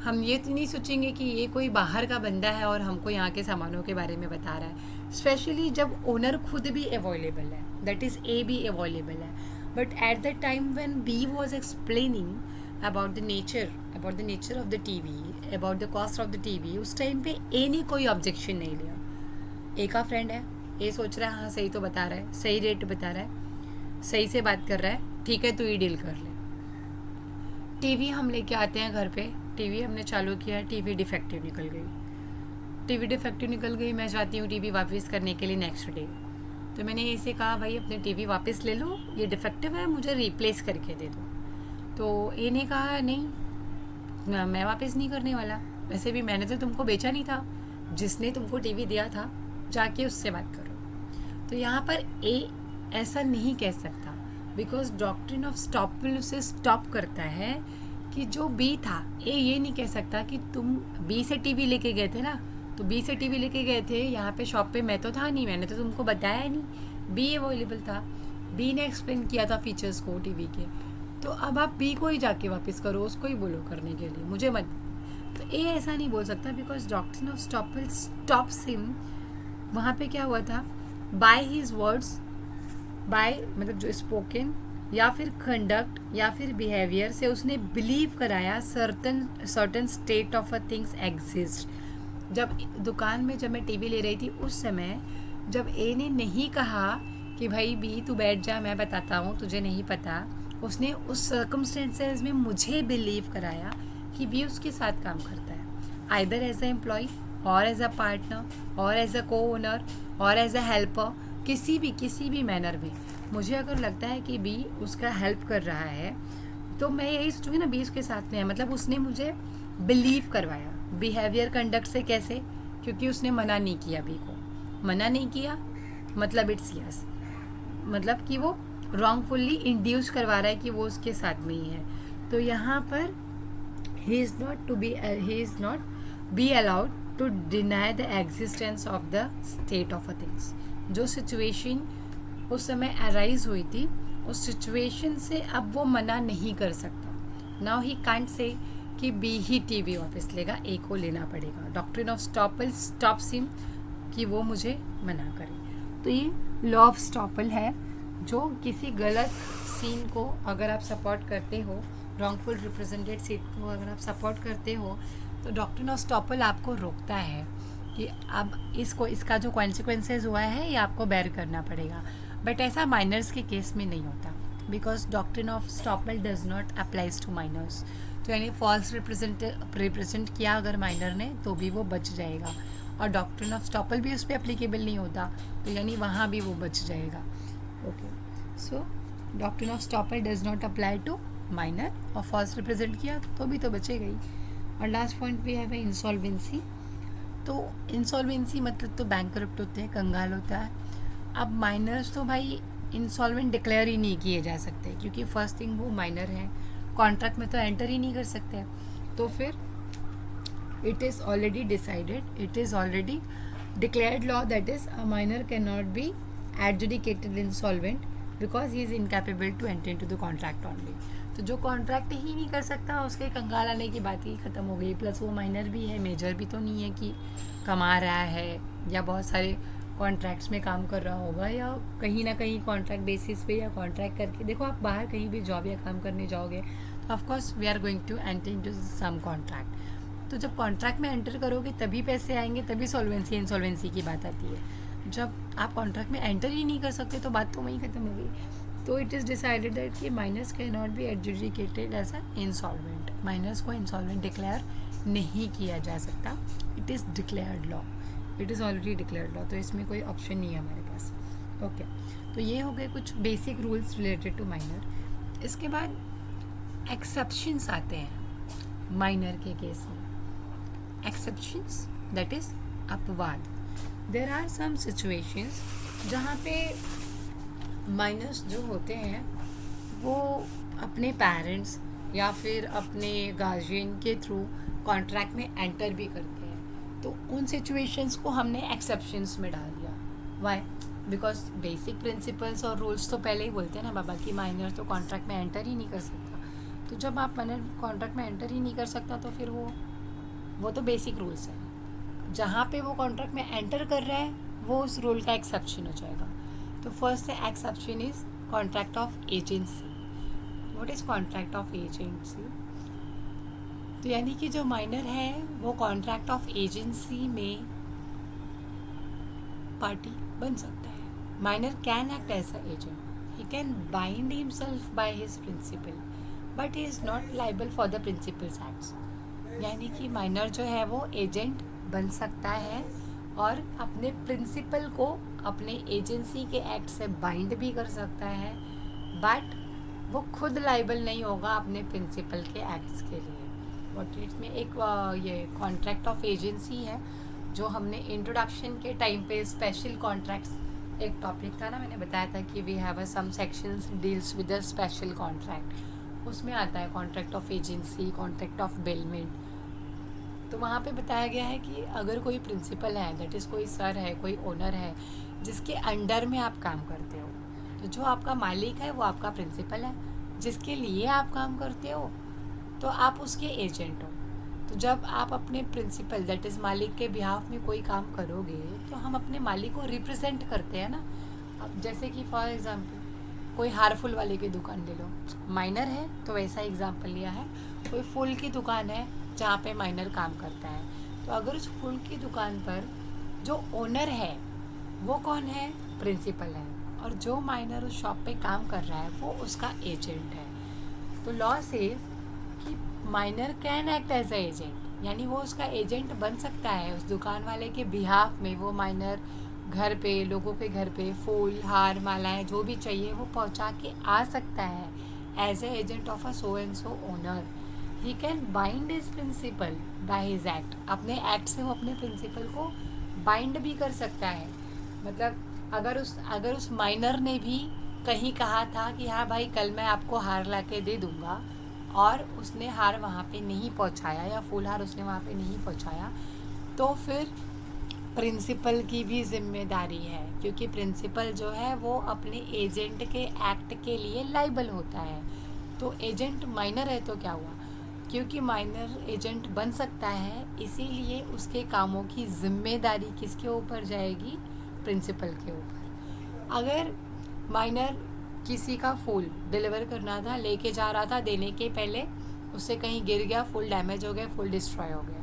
हम ये तो नहीं सोचेंगे कि ये कोई बाहर का बंदा है और हमको यहाँ के सामानों के बारे में बता रहा है, स्पेशली जब ओनर खुद भी अवेलेबल है, दैट इज़ ए भी अवेलेबल है। But at the time when B was explaining about the nature of the TV, about the cost of the TV, उस टाइम पे ए ने कोई ऑब्जेक्शन नहीं लिया। ए का फ्रेंड है, ए सोच रहा है हाँ सही तो बता रहा है, सही रेट बता रहा है, सही से बात कर रहा है, ठीक है तू ही डील कर ले। टीवी हम लेके आते हैं घर पे, टीवी हमने चालू किया, टीवी डिफेक्टिव निकल गई। मैं चाहती हूँ टीवी वापस करने के लिए नेक्स्ट डे। तो मैंने इसे कहा भाई अपने टीवी वापस ले लो, ये डिफेक्टिव है, मुझे रिप्लेस करके दे दो। तो ए ने कहा नहीं, मैं वापस नहीं करने वाला, वैसे भी मैंने तो तुमको बेचा नहीं था, जिसने तुमको टीवी दिया था जाके उससे बात करो। तो यहाँ पर ए ऐसा नहीं कह सकता, बिकॉज डॉक्ट्रिन ऑफ स्टॉपल उसे स्टॉप करता है कि जो बी था। ए ये नहीं कह सकता कि तुम बी से टीवी लेके गए थे ना, तो बी से टीवी लेके गए थे, यहाँ पे शॉप पे मैं तो था नहीं, मैंने तो तुमको बताया नहीं, बी अवेलेबल था, बी ने एक्सप्लेन किया था फीचर्स को टीवी के, तो अब आप बी को ही जाके वापस करो, उसको ही बोलो करने के लिए, मुझे मत। तो ए ऐसा नहीं बोल सकता, because doctrine of estoppel stops him. वहाँ पे क्या हुआ था, बाय हिज वर्ड्स, बाय मतलब जो स्पोकन या फिर कंडक्ट या फिर बिहेवियर से उसने बिलीव कराया certain state of a things exist. जब दुकान में जब मैं टीवी ले रही थी उस समय जब ए ने नहीं कहा कि भाई बी तू बैठ जा मैं बताता हूँ तुझे नहीं पता, उसने उस सर्कमस्टेंसेस में मुझे बिलीव कराया कि बी उसके साथ काम करता है, आइदर एज अ एम्प्लॉय और एज अ पार्टनर और एज अ को ओनर और एज अ हेल्पर, किसी भी मैनर में मुझे अगर लगता है कि बी उसका हेल्प कर रहा है तो मैं यही सोचूंगी ना बी उसके साथ में है। मतलब उसने मुझे बिलीव करवाया। बिहेवियर कंडक्ट से कैसे, क्योंकि उसने मना नहीं किया, बी को मना नहीं किया, मतलब इट्स यस, मतलब कि वो रॉन्गफुल्ली इंड्यूस करवा रहा है कि वो उसके साथ में ही है। तो यहाँ पर he is not be allowed to deny the existence of the state of a things. जो सिचुएशन उस समय अराइज हुई थी उस सिचुएशन से अब वो मना नहीं कर सकता। नाउ ही कांट से कि बी ही टीवी वापस लेगा, ए को लेना पड़ेगा। Doctrine of estoppel stops him कि वो मुझे मना करे। तो ये लॉ ऑफ स्टॉपल है, जो किसी गलत सीन को अगर आप सपोर्ट करते हो, रॉन्गफुल रिप्रेजेंटेड सीन को अगर आप सपोर्ट करते हो, तो डॉक्ट्रिन ऑफ स्टॉपल आपको रोकता है कि अब इसका जो कॉन्सिक्वेंसेज हुआ है ये आपको बेयर करना पड़ेगा। बट ऐसा माइनर्स के केस में नहीं होता, because doctrine of estoppel does not applies to miners. तो यानी फॉल्स रिप्रेजेंट किया अगर माइनर ने तो भी वो बच जाएगा, और डॉक्ट्रिन ऑफ स्टॉपल भी उस पर अप्लीकेबल नहीं होता, तो यानी वहाँ भी वो बच जाएगा। Okay, so doctrine of estoppel does not apply to minor, और फॉल्स रिप्रेजेंट किया तो भी तो बचेगा ही। और last point we have insolvency. तो इंसॉल्वेंसी मतलब तो बैंकरप्ट होते हैं, कंगाल होता है। अब माइनर्स तो भाई इंसॉल्वेंट डिक्लेयर ही नहीं किए जा सकते, क्योंकि फर्स्ट थिंग वो माइनर है, कॉन्ट्रैक्ट में तो एंटर ही नहीं कर सकते। तो फिर it is already decided, it is already declared law that is a minor can not be adjudicated insolvent because he is incapable to enter into the contract only. तो जो कॉन्ट्रैक्ट ही नहीं कर सकता उसके कंगाल आने की बात ही ख़त्म हो गई। प्लस वो माइनर भी है, मेजर भी तो नहीं है कि कमा रहा है या बहुत सारे कॉन्ट्रैक्ट्स में काम कर रहा होगा, या कहीं ना कहीं कॉन्ट्रैक्ट बेसिस पे या कॉन्ट्रैक्ट करके। देखो आप बाहर कहीं भी जॉब या काम करने जाओगे तो of course we are going to enter into some contract. तो जब कॉन्ट्रैक्ट में एंटर करोगे तभी पैसे आएंगे, तभी सॉल्वेंसी इंसॉल्वेंसी की बात आती है। जब आप कॉन्ट्रैक्ट में एंटर ही नहीं कर सकते तो बात तो वहीं ख़त्म हो गई। तो इट इज़ डिसाइडेड दैट कि minors can not be adjudicated as a insolvent. Minors को इंसॉल्वेंट डिक्लेयर नहीं किया जा सकता, it is declared law, it is already declared law. तो इसमें कोई ऑप्शन नहीं है हमारे पास। ओके, तो ये हो गए कुछ basic rules related to minor. इसके बाद एक्सेप्शंस आते हैं माइनर के केस में। एक्सेप्शंस दैट इज़ अपवाद। देर आर सम सिचुएशंस जहाँ पे माइनर्स जो होते हैं वो अपने पेरेंट्स या फिर अपने गार्जियन के थ्रू कॉन्ट्रैक्ट में एंटर भी करते हैं, तो उन सिचुएशंस को हमने एक्सेप्शंस में डाल दिया। वाई? बिकॉज बेसिक प्रिंसिपल्स और रूल्स तो पहले ही बोलते हैं ना बाबा कि माइनर तो कॉन्ट्रैक्ट में एंटर ही नहीं कर सकता। तो जब आप माइनर कॉन्ट्रैक्ट में एंटर ही नहीं कर सकता तो फिर वो तो बेसिक रूल्स है। जहाँ पे वो कॉन्ट्रैक्ट में एंटर कर रहा है वो उस रूल का एक्सेप्शन हो जाएगा। तो फर्स्ट है exception is contract of agency. What is contract of agency? तो यानी कि जो माइनर है वो कॉन्ट्रैक्ट ऑफ एजेंसी में पार्टी बन सकता है। Minor can act as a agent, he can bind himself by his principal but he is not liable for the principals acts. यानी कि माइनर जो है वो एजेंट बन सकता है और अपने प्रिंसिपल को अपने एजेंसी के एक्ट से बाइंड भी कर सकता है, बट वो खुद लाइबल नहीं होगा अपने प्रिंसिपल के एक्ट्स के लिए। व्हाट इसमें एक ये कॉन्ट्रैक्ट ऑफ एजेंसी है जो हमने इंट्रोडक्शन के टाइम पे स्पेशल कॉन्ट्रैक्ट्स एक टॉपिक था ना, मैंने बताया था कि we have some sections deals with a special contract, उसमें आता है contract of agency, contract of bailment. तो वहाँ पे बताया गया है कि अगर कोई प्रिंसिपल है, दैट इज़ कोई सर है, कोई ओनर है जिसके अंडर में आप काम करते हो, तो जो आपका मालिक है वो आपका प्रिंसिपल है, जिसके लिए आप काम करते हो तो आप उसके एजेंट हो। तो जब आप अपने प्रिंसिपल दैट इज़ मालिक के बिहाफ में कोई काम करोगे तो हम अपने मालिक को रिप्रेजेंट करते हैं ना। अब जैसे कि फॉर एग्ज़ाम्पल कोई हार फूल वाले की दुकान ले लो, माइनर है तो वैसा एग्ज़ाम्पल लिया है। कोई फूल की दुकान है जहाँ पे माइनर काम करता है, तो अगर उस फूल की दुकान पर जो ओनर है वो कौन है? प्रिंसिपल है, और जो माइनर उस शॉप पे काम कर रहा है वो उसका एजेंट है। तो लॉ सेज कि minor can act as a agent, यानी वो उसका एजेंट बन सकता है उस दुकान वाले के बिहाफ में। वो माइनर घर पे, लोगों के घर पे फूल, हार, मालाएं जो भी चाहिए वो पहुंचा के आ सकता है as a agent of a so and so owner. He can bind his principal by his act, अपने एक्ट से वो अपने प्रिंसिपल को बाइंड भी कर सकता है। मतलब अगर उस माइनर ने भी कहीं कहा था कि हाँ भाई कल मैं आपको हार ला के दे दूँगा, और उसने हार वहाँ पे नहीं पहुँचाया या फूल हार उसने वहाँ पे नहीं पहुँचाया, तो फिर प्रिंसिपल की भी जिम्मेदारी है, क्योंकि प्रिंसिपल जो है वो अपने एजेंट के एक्ट के लिए लाइबल होता है। तो एजेंट माइनर है तो क्या हुआ? क्योंकि माइनर एजेंट बन सकता है, इसीलिए उसके कामों की जिम्मेदारी किसके ऊपर जाएगी? प्रिंसिपल के ऊपर। अगर माइनर किसी का फूल डिलीवर करना था, लेके जा रहा था, देने के पहले उससे कहीं गिर गया, फूल डैमेज हो गया, फूल डिस्ट्रॉय हो गया,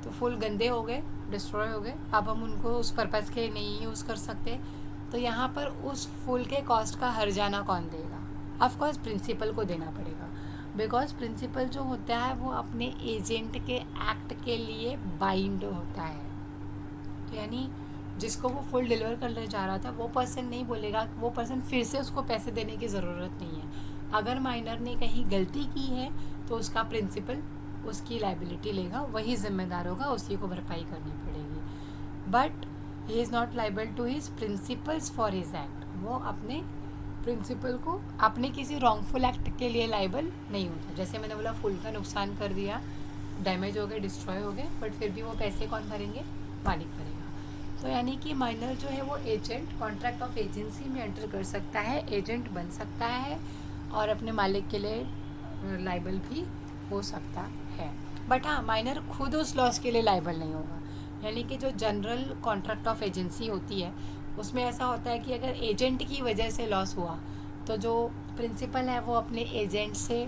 तो फूल गंदे हो गए, डिस्ट्रॉय हो गए, अब हम उनको उस पर्पज़ के लिए नहीं यूज़ कर सकते, तो यहाँ पर उस फूल के कॉस्ट का हर्जाना कौन देगा? ऑफकोर्स प्रिंसिपल को देना पड़ेगा, बिकॉज प्रिंसिपल जो होता है वो अपने एजेंट के एक्ट के लिए बाइंड होता है। तो यानी जिसको वो फुल डिलीवर करने जा रहा था वो पर्सन नहीं बोलेगा, वो पर्सन फिर से उसको पैसे देने की ज़रूरत नहीं है। अगर माइनर ने कहीं गलती की है तो उसका प्रिंसिपल उसकी लाइबिलिटी लेगा, वही जिम्मेदार होगा, उसी को भरपाई करनी पड़ेगी। But he is not liable to his principals for his act, वो अपने प्रिंसिपल को अपने किसी रॉन्गफुल एक्ट के लिए लाइबल नहीं होता। जैसे मैंने बोला फूल का नुकसान कर दिया, डैमेज हो गए, डिस्ट्रॉय हो गए, बट फिर भी वो पैसे कौन भरेंगे? मालिक भरेगा। तो यानी कि माइनर जो है वो एजेंट कॉन्ट्रैक्ट ऑफ एजेंसी में एंटर कर सकता है, एजेंट बन सकता है और अपने मालिक के लिए लाइबल भी हो सकता है। बट हाँ, माइनर खुद उस लॉस के लिए लाइबल नहीं होगा। यानी कि जो जनरल कॉन्ट्रैक्ट ऑफ एजेंसी होती है उसमें ऐसा होता है कि अगर एजेंट की वजह से लॉस हुआ तो जो प्रिंसिपल है वो अपने एजेंट से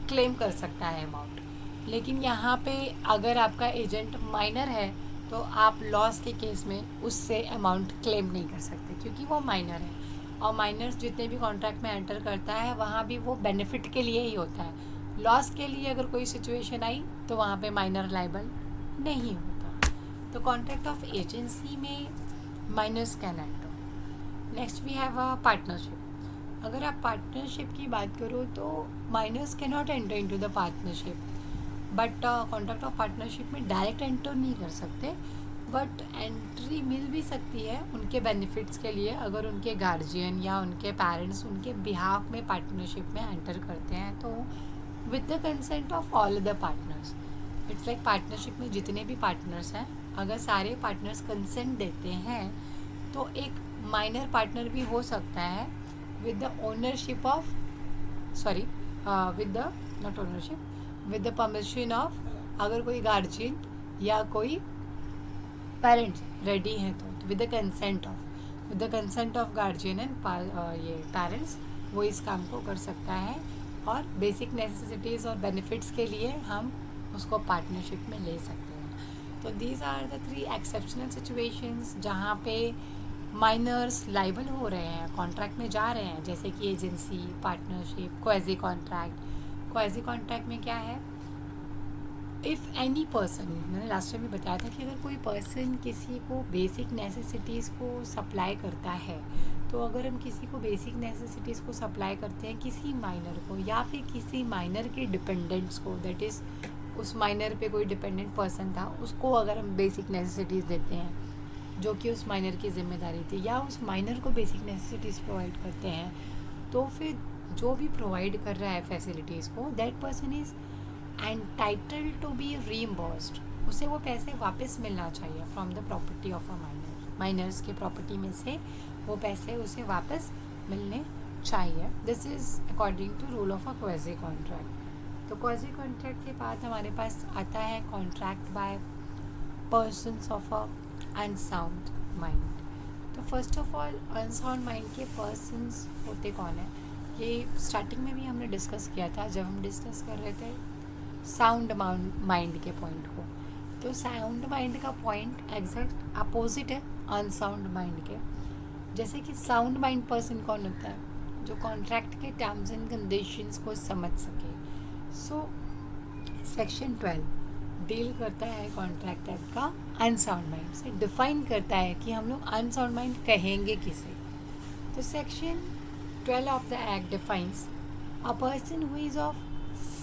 क्लेम कर सकता है अमाउंट। लेकिन यहाँ पे अगर आपका एजेंट माइनर है तो आप लॉस के केस में उससे अमाउंट क्लेम नहीं कर सकते, क्योंकि वो माइनर है। और माइनर्स जितने भी कॉन्ट्रैक्ट में एंटर करता है वहाँ भी वो बेनिफिट के लिए ही होता है। लॉस के लिए अगर कोई सिचुएशन आई तो वहाँ पे माइनर लाइबल नहीं होता। तो कॉन्ट्रैक्ट ऑफ एजेंसी में minors can enter. Next we have a partnership. अगर आप पार्टनरशिप की बात करो तो minors can not enter into the partnership, but contract of partnership में डायरेक्ट एंटर नहीं कर सकते, बट एंट्री मिल भी सकती है उनके बेनिफिट्स के लिए। अगर उनके गार्जियन या उनके पेरेंट्स उनके बिहाफ में पार्टनरशिप में एंटर करते हैं तो with the consent of all the partners. It's like partnership में जितने भी पार्टनर्स हैं, अगर सारे पार्टनर्स कंसेंट देते हैं तो एक माइनर पार्टनर भी हो सकता है with the ownership of, sorry, with the not ownership, with the permission of, अगर कोई गार्जियन या कोई पेरेंट्स रेडी हैं तो with the consent of guardian and ये पेरेंट्स वो इस काम को कर सकता है, और बेसिक नेसेसिटीज़ और बेनिफिट्स के लिए हम उसको पार्टनरशिप में ले सकते हैं। तो these are the 3 exceptional situations जहाँ पे माइनर्स लाइबल हो रहे हैं, कॉन्ट्रैक्ट में जा रहे हैं, जैसे कि agency, partnership, quasi contract. Quasi contract में क्या है, इफ़ एनी पर्सन, मैंने लास्ट टाइम भी बताया था कि अगर कोई पर्सन किसी को बेसिक नेसेसिटीज़ को सप्लाई करता है, तो अगर हम किसी को बेसिक नेसेसिटीज़ को सप्लाई करते हैं, किसी माइनर को या फिर किसी माइनर के डिपेंडेंट्स को, दैट इज़ उस माइनर पे कोई डिपेंडेंट पर्सन था, उसको अगर हम बेसिक नेसेसिटीज़ देते हैं जो कि उस माइनर की जिम्मेदारी थी, या उस माइनर को बेसिक नेसेसिटीज़ प्रोवाइड करते हैं, तो फिर जो भी प्रोवाइड कर रहा है फैसिलिटीज़ को, that person is entitled to be reimbursed. उसे वो पैसे वापस मिलना चाहिए from the property of a minor. Minors के प्रॉपर्टी में से वो पैसे उसे वापस मिलने चाहिए। This is according to rule of a quasi contract. तो क्वाजी कॉन्ट्रैक्ट के बाद हमारे पास आता है contract by persons of a unsound mind. तो first of all unsound mind के पर्सन्स होते कौन है, ये स्टार्टिंग में भी हमने डिस्कस किया था जब हम डिस्कस कर रहे थे साउंड माइंड के पॉइंट को। तो साउंड माइंड का पॉइंट एग्जैक्ट अपोजिट है अनसाउंड माइंड के। जैसे कि साउंड माइंड पर्सन कौन होता है, जो कॉन्ट्रैक्ट के टर्म्स एंड कंडीशंस को समझ सके। सो सेक्शन 12 डील करता है कॉन्ट्रैक्ट एक्ट का अनसाउंड माइंड से, डिफाइन करता है कि हम लोग अनसाउंड माइंड कहेंगे किसे। तो section 12 of the act defines a person who is of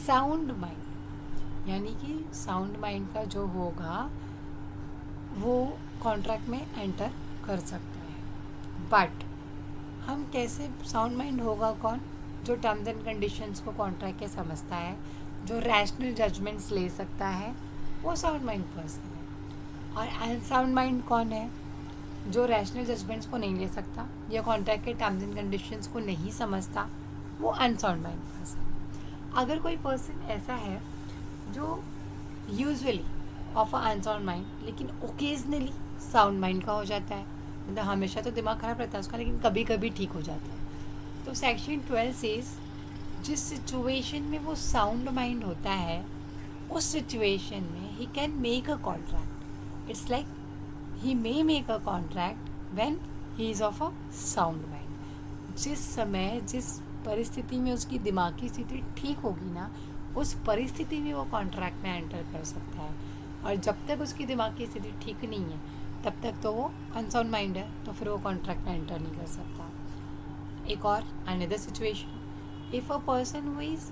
sound mind, यानी कि साउंड माइंड का जो होगा वो कॉन्ट्रैक्ट में एंटर कर सकता है। बट हम कैसे, साउंड माइंड होगा कौन, जो टर्म्स एंड कंडीशंस को कॉन्ट्रैक्ट के समझता है, जो रैशनल जजमेंट्स ले सकता है, वो साउंड माइंड पर्सन है। और अनसाउंड माइंड कौन है, जो रैशनल जजमेंट्स को नहीं ले सकता या कॉन्ट्रैक्ट के टर्म्स एंड कंडीशंस को नहीं समझता, वो अनसाउंड माइंड पर्सन। अगर कोई पर्सन ऐसा है जो usually of a unsound mind लेकिन ओकेजनली साउंड माइंड का हो जाता है, मतलब हमेशा तो दिमाग खराब रहता है उसका लेकिन कभी कभी ठीक हो जाता है, तो सेक्शन 12 सेज जिस सिचुएशन में वो साउंड माइंड होता है उस सिचुएशन में he can make a contract. It's like he may make a contract when he is of a sound mind. जिस समय जिस परिस्थिति में उसकी दिमागी स्थिति ठीक होगी ना, उस परिस्थिति में वो कॉन्ट्रैक्ट में एंटर कर सकता है। और जब तक उसकी दिमाग की स्थिति ठीक नहीं है तब तक तो वो अनसाउंड माइंड है, तो फिर वो कॉन्ट्रैक्ट में एंटर नहीं कर सकता। एक और another situation, if a person who is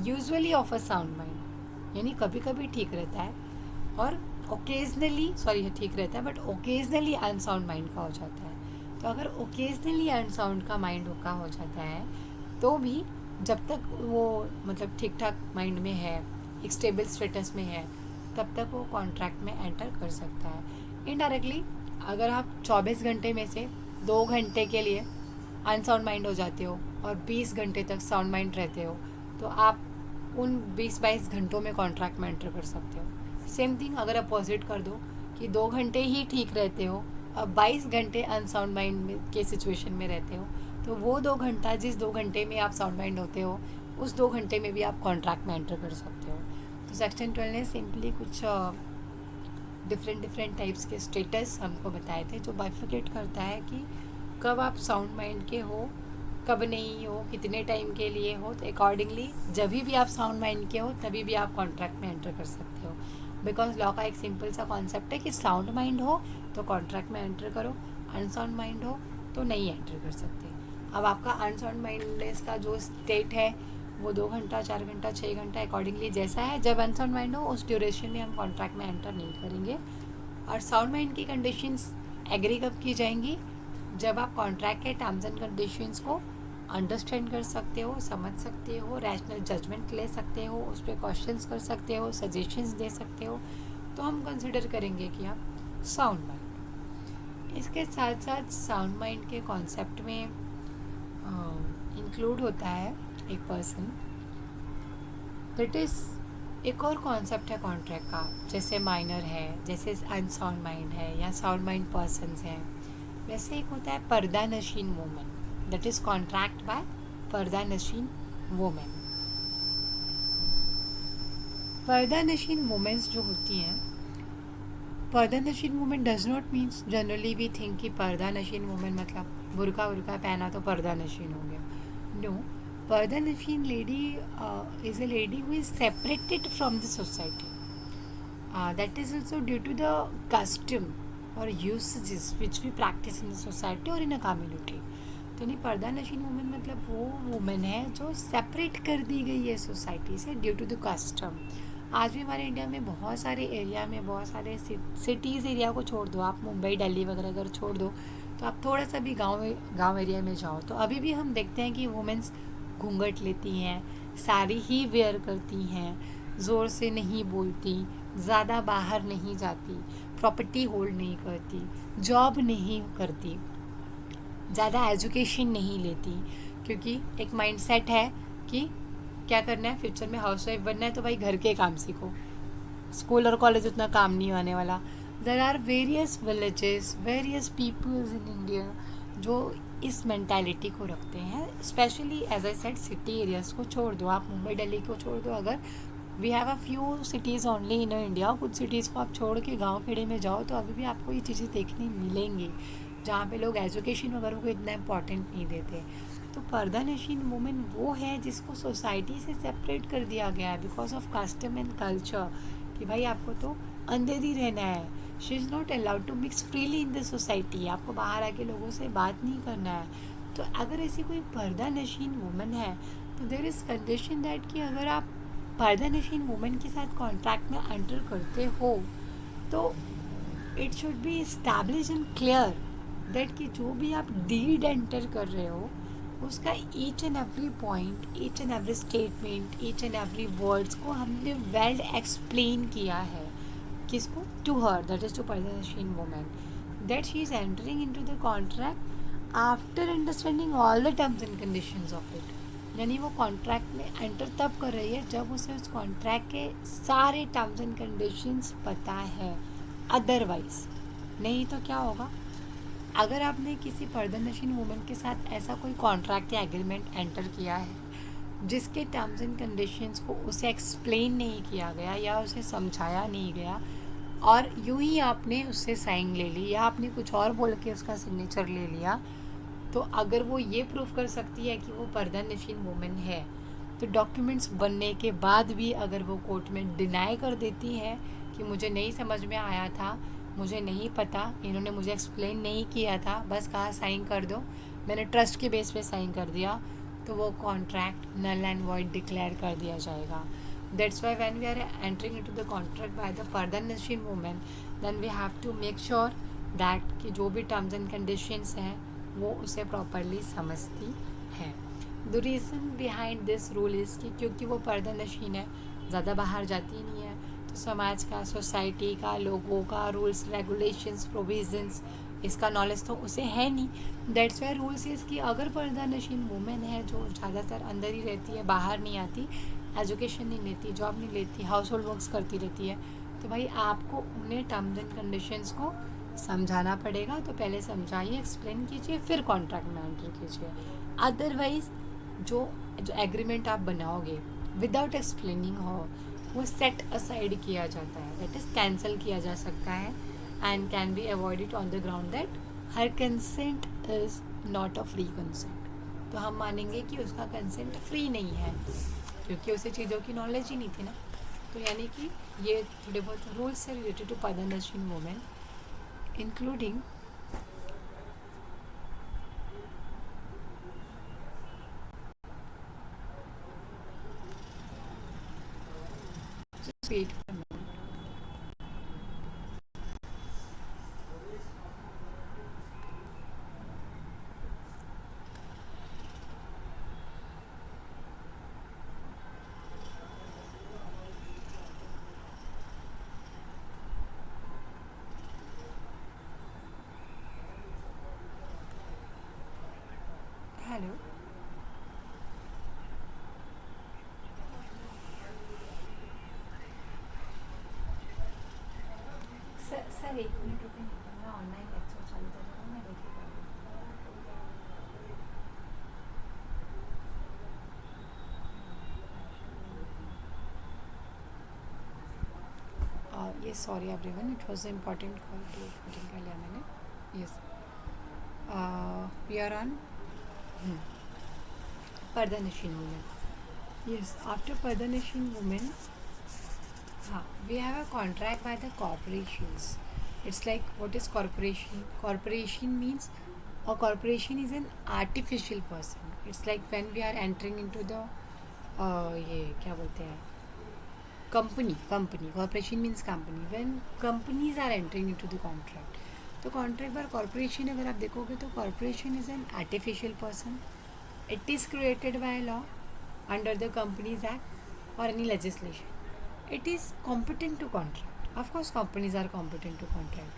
usually of a sound mind, यानी कभी कभी ठीक रहता है और ओकेजनली, सॉरी ठीक रहता है बट ओकेजनली अनसाउंड माइंड का हो जाता है। तो अगर ओकेजनली अनसाउंड का माइंड का हो जाता है तो भी जब तक वो मतलब ठीक ठाक माइंड में है, एक स्टेबल स्टेटस में है, तब तक वो कॉन्ट्रैक्ट में एंटर कर सकता है। इनडायरेक्टली अगर आप 24 घंटे में से 2 घंटे के लिए अनसाउंड माइंड हो जाते हो और 20 घंटे तक साउंड माइंड रहते हो, तो आप उन 20-22 घंटों में कॉन्ट्रैक्ट में एंटर कर सकते हो। सेम थिंग अगर अपोजिट कर दो कि 2 घंटे ही ठीक रहते हो और 22 घंटे अनसाउंड माइंड के सिचुएशन में रहते हो, तो वो 2 घंटा, जिस 2 घंटे में आप साउंड माइंड होते हो, उस 2 घंटे में भी आप कॉन्ट्रैक्ट में एंटर कर सकते हो। तो सेक्शन 12 ने सिंपली कुछ डिफरेंट टाइप्स के स्टेटस हमको बताए थे, जो बाइफिकेट करता है कि कब आप साउंड माइंड के हो, कब नहीं हो, कितने टाइम के लिए हो। तो अकॉर्डिंगली जब भी आप साउंड माइंड के हो तभी भी आप कॉन्ट्रैक्ट में एंटर कर सकते हो। बिकॉज लॉ का एक सिंपल सा कॉन्सेप्ट है कि साउंड माइंड हो तो कॉन्ट्रैक्ट में एंटर करो, अनसाउंड माइंड हो तो नहीं एंटर कर सकते। अब आपका अनसाउंड माइंडनेस का जो स्टेट है वो 2 घंटा, 4 घंटा, 6 घंटा अकॉर्डिंगली जैसा है, जब अनसाउंड माइंड हो उस ड्यूरेशन में हम कॉन्ट्रैक्ट में एंटर नहीं करेंगे। और साउंड माइंड की कंडीशंस एग्री कब की जाएंगी, जब आप कॉन्ट्रैक्ट के टर्म्स एंड कंडीशंस को अंडरस्टैंड कर सकते हो, समझ सकते हो, रैशनल जजमेंट ले सकते हो, उस पर क्वेश्चंस कर सकते हो, सजेशंस दे सकते हो, तो हम कंसिडर करेंगे कि आप साउंड माइंड। इसके साथ साथ साउंड माइंड के कॉन्सेप्ट में इंक्लूड होता है एक पर्सन, दैट इज़ एक और कॉन्सेप्ट है कॉन्ट्रैक्ट का, जैसे माइनर है, जैसे अनसाउंड माइंड है या साउंड माइंड पर्सन्स हैं, वैसे एक होता है pardanashin women, that is contract by pardanashin women. पर्दा नशीन वुमेन्स जो होती हैं, pardanashin women does not means generally we think कि पर्दा नशीन वुमेन मतलब बुरका वुरका पहना तो पर्दा नशीन हो गया। No, pardanashin lady is a lady who is separated from the society, that is also due to the custom or usages which we practice in the society or in a community। तो नहीं, पर्दा नशीन women मतलब वो women है जो separate कर दी गई है सोसाइटी से ड्यू टू द कस्टम। आज भी हमारे इंडिया में बहुत सारे एरिया में, बहुत सारे सिटीज़ एरिया को छोड़ दो, आप मुंबई दिल्ली वगैरह अगर छोड़ दो, तो आप थोड़ा सा भी गांव एरिया में जाओ तो अभी भी हम देखते हैं कि वुमेन्स घूंघट लेती हैं, साड़ी ही वेयर करती हैं, ज़ोर से नहीं बोलती, ज़्यादा बाहर नहीं जाती, प्रॉपर्टी होल्ड नहीं करती, जॉब नहीं करती, ज़्यादा एजुकेशन नहीं लेती, क्योंकि एक माइंडसेट है कि क्या करना है फ्यूचर में, हाउसवाइफ बनना है तो भाई घर के काम सीखो, स्कूल और कॉलेज उतना काम नहीं आने वाला। There are various villages, various peoples in India जो इस मैंटेलिटी को रखते हैं, specially as I said city areas को छोड़ दो, आप मुंबई दिल्ली को छोड़ दो, अगर we have a few cities only in India, कुछ सिटीज़ को आप छोड़ के गांव खेड़े में जाओ तो अभी भी आपको ये चीज़ें देखने मिलेंगी जहाँ पे लोग एजुकेशन वगैरह को इतना इम्पॉर्टेंट नहीं देते। तो पर्दा नशीन वुमेन वो है जिसको सोसाइटी से सेपरेट कर दिया गया है because of custom and culture, कि भाई आपको तो अंदर ही रहना है, she is not allowed to mix freely in the society, आपको बाहर आके लोगों से बात नहीं करना है। तो अगर ऐसी कोई पर्दा नशीन वुमेन है तो देर इज़ कंडीशन दैट कि अगर आप पर्दा नशीन वुमेन के साथ कॉन्ट्रैक्ट में एंटर करते हो तो it should be establish and clear that कि जो भी आप डीड एंटर कर रहे हो उसका each and every point, each and every statement, each and every words को हमने वेल एक्सप्लेन किया है। किसको? To her, that is to pardanashin women, that she is entering in to the contract after understanding all the terms and conditions of it. यानी वो contract में enter तब कर रही है जब उसे उस कॉन्ट्रैक्ट के सारे टर्म्स एंड कंडीशंस पता है, अदरवाइज नहीं तो क्या होगा, अगर आपने किसी पर्दा नशीन वुमेन के साथ ऐसा कोई कॉन्ट्रैक्ट या एग्रीमेंट एंटर किया है जिसके टर्म्स एंड कंडीशंस को उसे एक्सप्लेन नहीं किया गया या उसे समझाया नहीं गया और यूं ही आपने उससे साइन ले ली या आपने कुछ और बोल के उसका सिग्नेचर ले लिया, तो अगर वो ये प्रूव कर सकती है कि वो पर्दा नशीन वुमेन है तो डॉक्यूमेंट्स बनने के बाद भी अगर वो कोर्ट में डिनाई कर देती है कि मुझे नहीं समझ में आया था, मुझे नहीं पता, इन्होंने मुझे एक्सप्लेन नहीं किया था, बस कहा साइन कर दो, मैंने ट्रस्ट के बेस पे साइन कर दिया, तो वो contract null and void declare कर दिया जाएगा। That's why when we are entering into the contract by the pardanashin women then we have to make sure that कि जो भी टर्म्स एंड कंडीशंस हैं वो उसे प्रॉपरली समझती है। The reason behind this rule is कि क्योंकि वो पर्दा नशीन है, ज़्यादा बाहर जाती नहीं है, तो समाज का, सोसाइटी का, लोगों का रूल्स रेगुलेशंस प्रोविजंस इसका नॉलेज तो उसे है नहीं। दैट्स वाई रूल्स इज़ कि अगर पर्दा नशीन वुमेन है जो ज़्यादातर अंदर ही रहती है, बाहर नहीं आती, एजुकेशन नहीं लेती, जॉब नहीं लेती, हाउस होल्ड वर्क्स करती रहती है, तो भाई आपको उन्हें टर्म्स एंड कंडीशंस को समझाना पड़ेगा। तो पहले समझाइए, एक्सप्लेन कीजिए, फिर कॉन्ट्रैक्ट में एंटर कीजिए। अदरवाइज जो जो एग्रीमेंट आप बनाओगे विदाउट एक्सप्लेनिंग हो वो सेट असाइड किया जाता है, दैट इज़ कैंसिल किया जा सकता है and can be avoided on the ground that her consent is not a free consent. तो हम मानेंगे कि उसका कंसेंट फ्री नहीं है क्योंकि उसे चीज़ों की नॉलेज ही नहीं थी ना। तो यानी कि ये थोड़े बहुत रूल्स से related to pardanashin women including wait for a minute. Hello sir 1 minute रुके, मैं ऑनलाइन लेक्चर चालू कर रहा हूँ, मैं देखिए ये sorry everyone, it was important call तो अटेंड कर लिया मैंने. Yes, we are on Pardanashin women. Yes, after Pardanashin women, we have a contract by the corporations. It's like, what is corporation? Corporation means a corporation is an artificial person. It's like when we are entering into the ये क्या बोलते हैं, company. Corporation means company. When companies are entering into the contract, तो contract by corporation अगर आप देखोगे तो corporation is an artificial person. It is created by law under the Companies Act or any legislation. It is competent to contract. Of course, companies are competent to contract.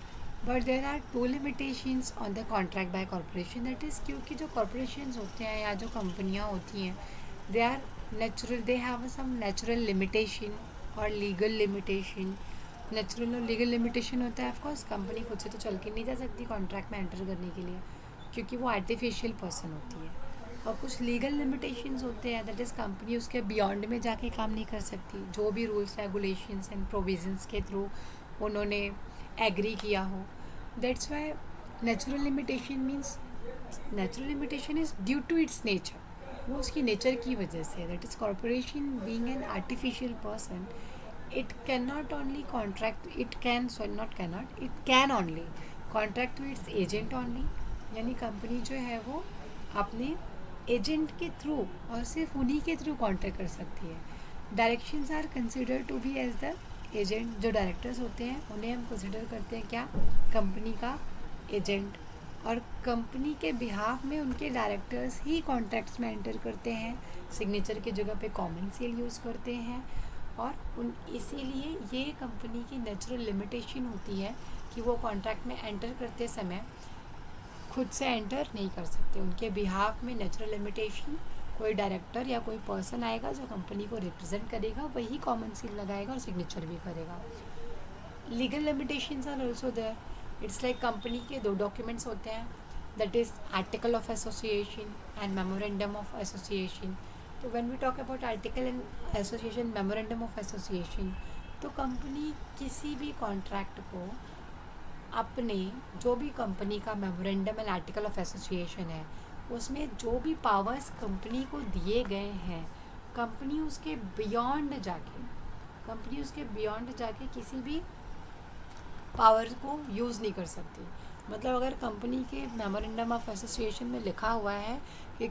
But there are two limitations on the contract by corporation. That is क्योंकि जो corporations होते हैं या जो कंपनियाँ होती हैं, they are natural, they have some natural limitation और legal limitation. नेचुरल और लीगल लिमिटेशन होता है. ऑफकोर्स कंपनी खुद से तो चल के नहीं जा सकती कॉन्ट्रैक्ट में एंटर करने के लिए, क्योंकि वो आर्टिफिशियल पर्सन होती है. और कुछ लीगल लिमिटेशंस होते हैं, दैट इज़ कंपनी उसके बियॉन्ड में जाके काम नहीं कर सकती. जो भी रूल्स रेगुलेशंस एंड प्रोविजंस के थ्रू उन्होंने एग्री किया हो. That's why natural limitation means, natural limitation is due to its nature. वो उसकी नेचर की वजह से. That is corporation being an artificial person, it cannot only contract, it can, sorry not cannot, it can only contract to its agent only. यानी company जो है वो अपने एजेंट के थ्रू और सिर्फ उन्हीं के थ्रू कॉन्ट्रैक्ट कर सकती है. Directions are consider to be as the agent. जो डायरेक्टर्स होते हैं उन्हें हम कंसिडर करते हैं क्या, कंपनी का एजेंट. और कंपनी के बिहाफ में उनके डायरेक्टर्स ही कॉन्ट्रैक्ट्स में एंटर करते हैं. सिग्नेचर की जगह पे कॉमन सील यूज़ करते हैं. और इसीलिए ये कंपनी की नेचुरल लिमिटेशन होती है कि वो कॉन्ट्रैक्ट में एंटर करते समय खुद से एंटर नहीं कर सकते. उनके बिहाफ में नेचुरल लिमिटेशन, कोई डायरेक्टर या कोई पर्सन आएगा जो कंपनी को रिप्रेजेंट करेगा, वही कॉमन सील लगाएगा और सिग्नेचर भी करेगा. Legal limitations are also there. It's like company के 2 डॉक्यूमेंट्स होते हैं, that is article of association and memorandum of association. तो when we talk about article and association, memorandum of association, तो company किसी भी कॉन्ट्रैक्ट को अपने, जो भी कंपनी का memorandum and article of association है, उसमें जो भी पावर्स कंपनी को दिए गए हैं, कंपनी उसके बियॉन्ड जाके किसी भी पावर को यूज़ नहीं कर सकती. मतलब अगर कंपनी के मेमोरेंडम ऑफ एसोसिएशन में लिखा हुआ है कि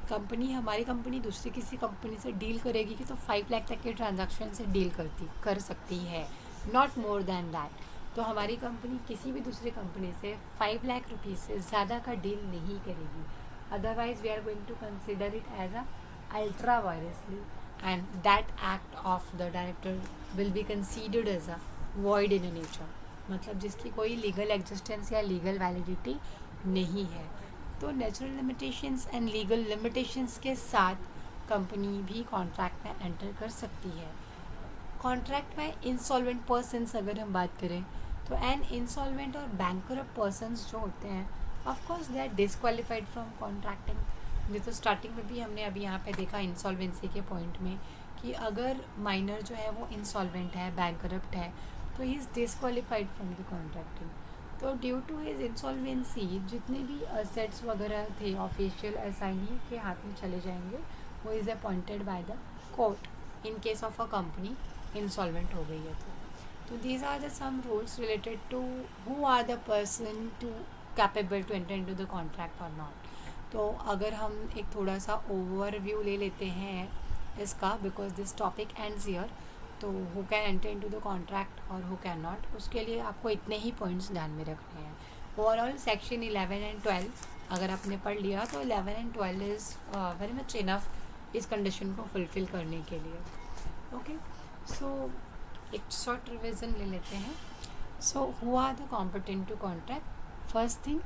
हमारी कंपनी दूसरी किसी कंपनी से डील करेगी कि तो 5 लाख तक के ट्रांजैक्शन से डील कर सकती है, नॉट मोर देन दैट. तो हमारी कंपनी किसी भी दूसरी कंपनी से 5 लाख रुपीज़ से ज़्यादा का डील नहीं करेगी. Otherwise we are going to consider it as a ultra vires, and that act of the director will be considered as a void in nature. मतलब जिसकी कोई लीगल एग्जिस्टेंस या लीगल वैलिडिटी नहीं है. तो natural limitations and legal limitations के साथ company भी कॉन्ट्रैक्ट में एंटर कर सकती है. कॉन्ट्रैक्ट में इंसॉल्वेंट पर्सनस अगर हम बात करें, तो एन इंसॉल्वेंट और बैंकरप्ट पर्सनस जो होते हैं, of course they are disqualified from contracting. ये तो स्टार्टिंग में भी हमने अभी यहाँ पे देखा इंसॉल्वेंसी के पॉइंट में कि अगर माइनर जो है वो इंसॉल्वेंट है, बैंकरप्ट है, तो he is disqualified from the contracting. तो ड्यू टू हिज इंसॉल्वेंसी जितने भी असेट्स वगैरह थे ऑफिशियल असाइनी के हाथ में चले जाएंगे. वो is appointed by the court in case of a company insolvent हो गई है. तो these are the some rules related to who are the person to capable to enter into the contract और नॉट. तो अगर हम एक थोड़ा सा ओवरव्यू ले लेते हैं इसका, because this topic ends here. तो who can enter into the contract और हु कैन नॉट, उसके लिए आपको इतने ही पॉइंट्स ध्यान में रखने हैं. ओवरऑल सेक्शन 11 एंड 12 अगर आपने पढ़ लिया तो 11 and 12 is very much enough इस कंडीशन को फुलफ़िल करने के लिए. ओके, सो एक शॉर्ट रिविज़न ले लेते हैं. So who are the competent to contract. First thing,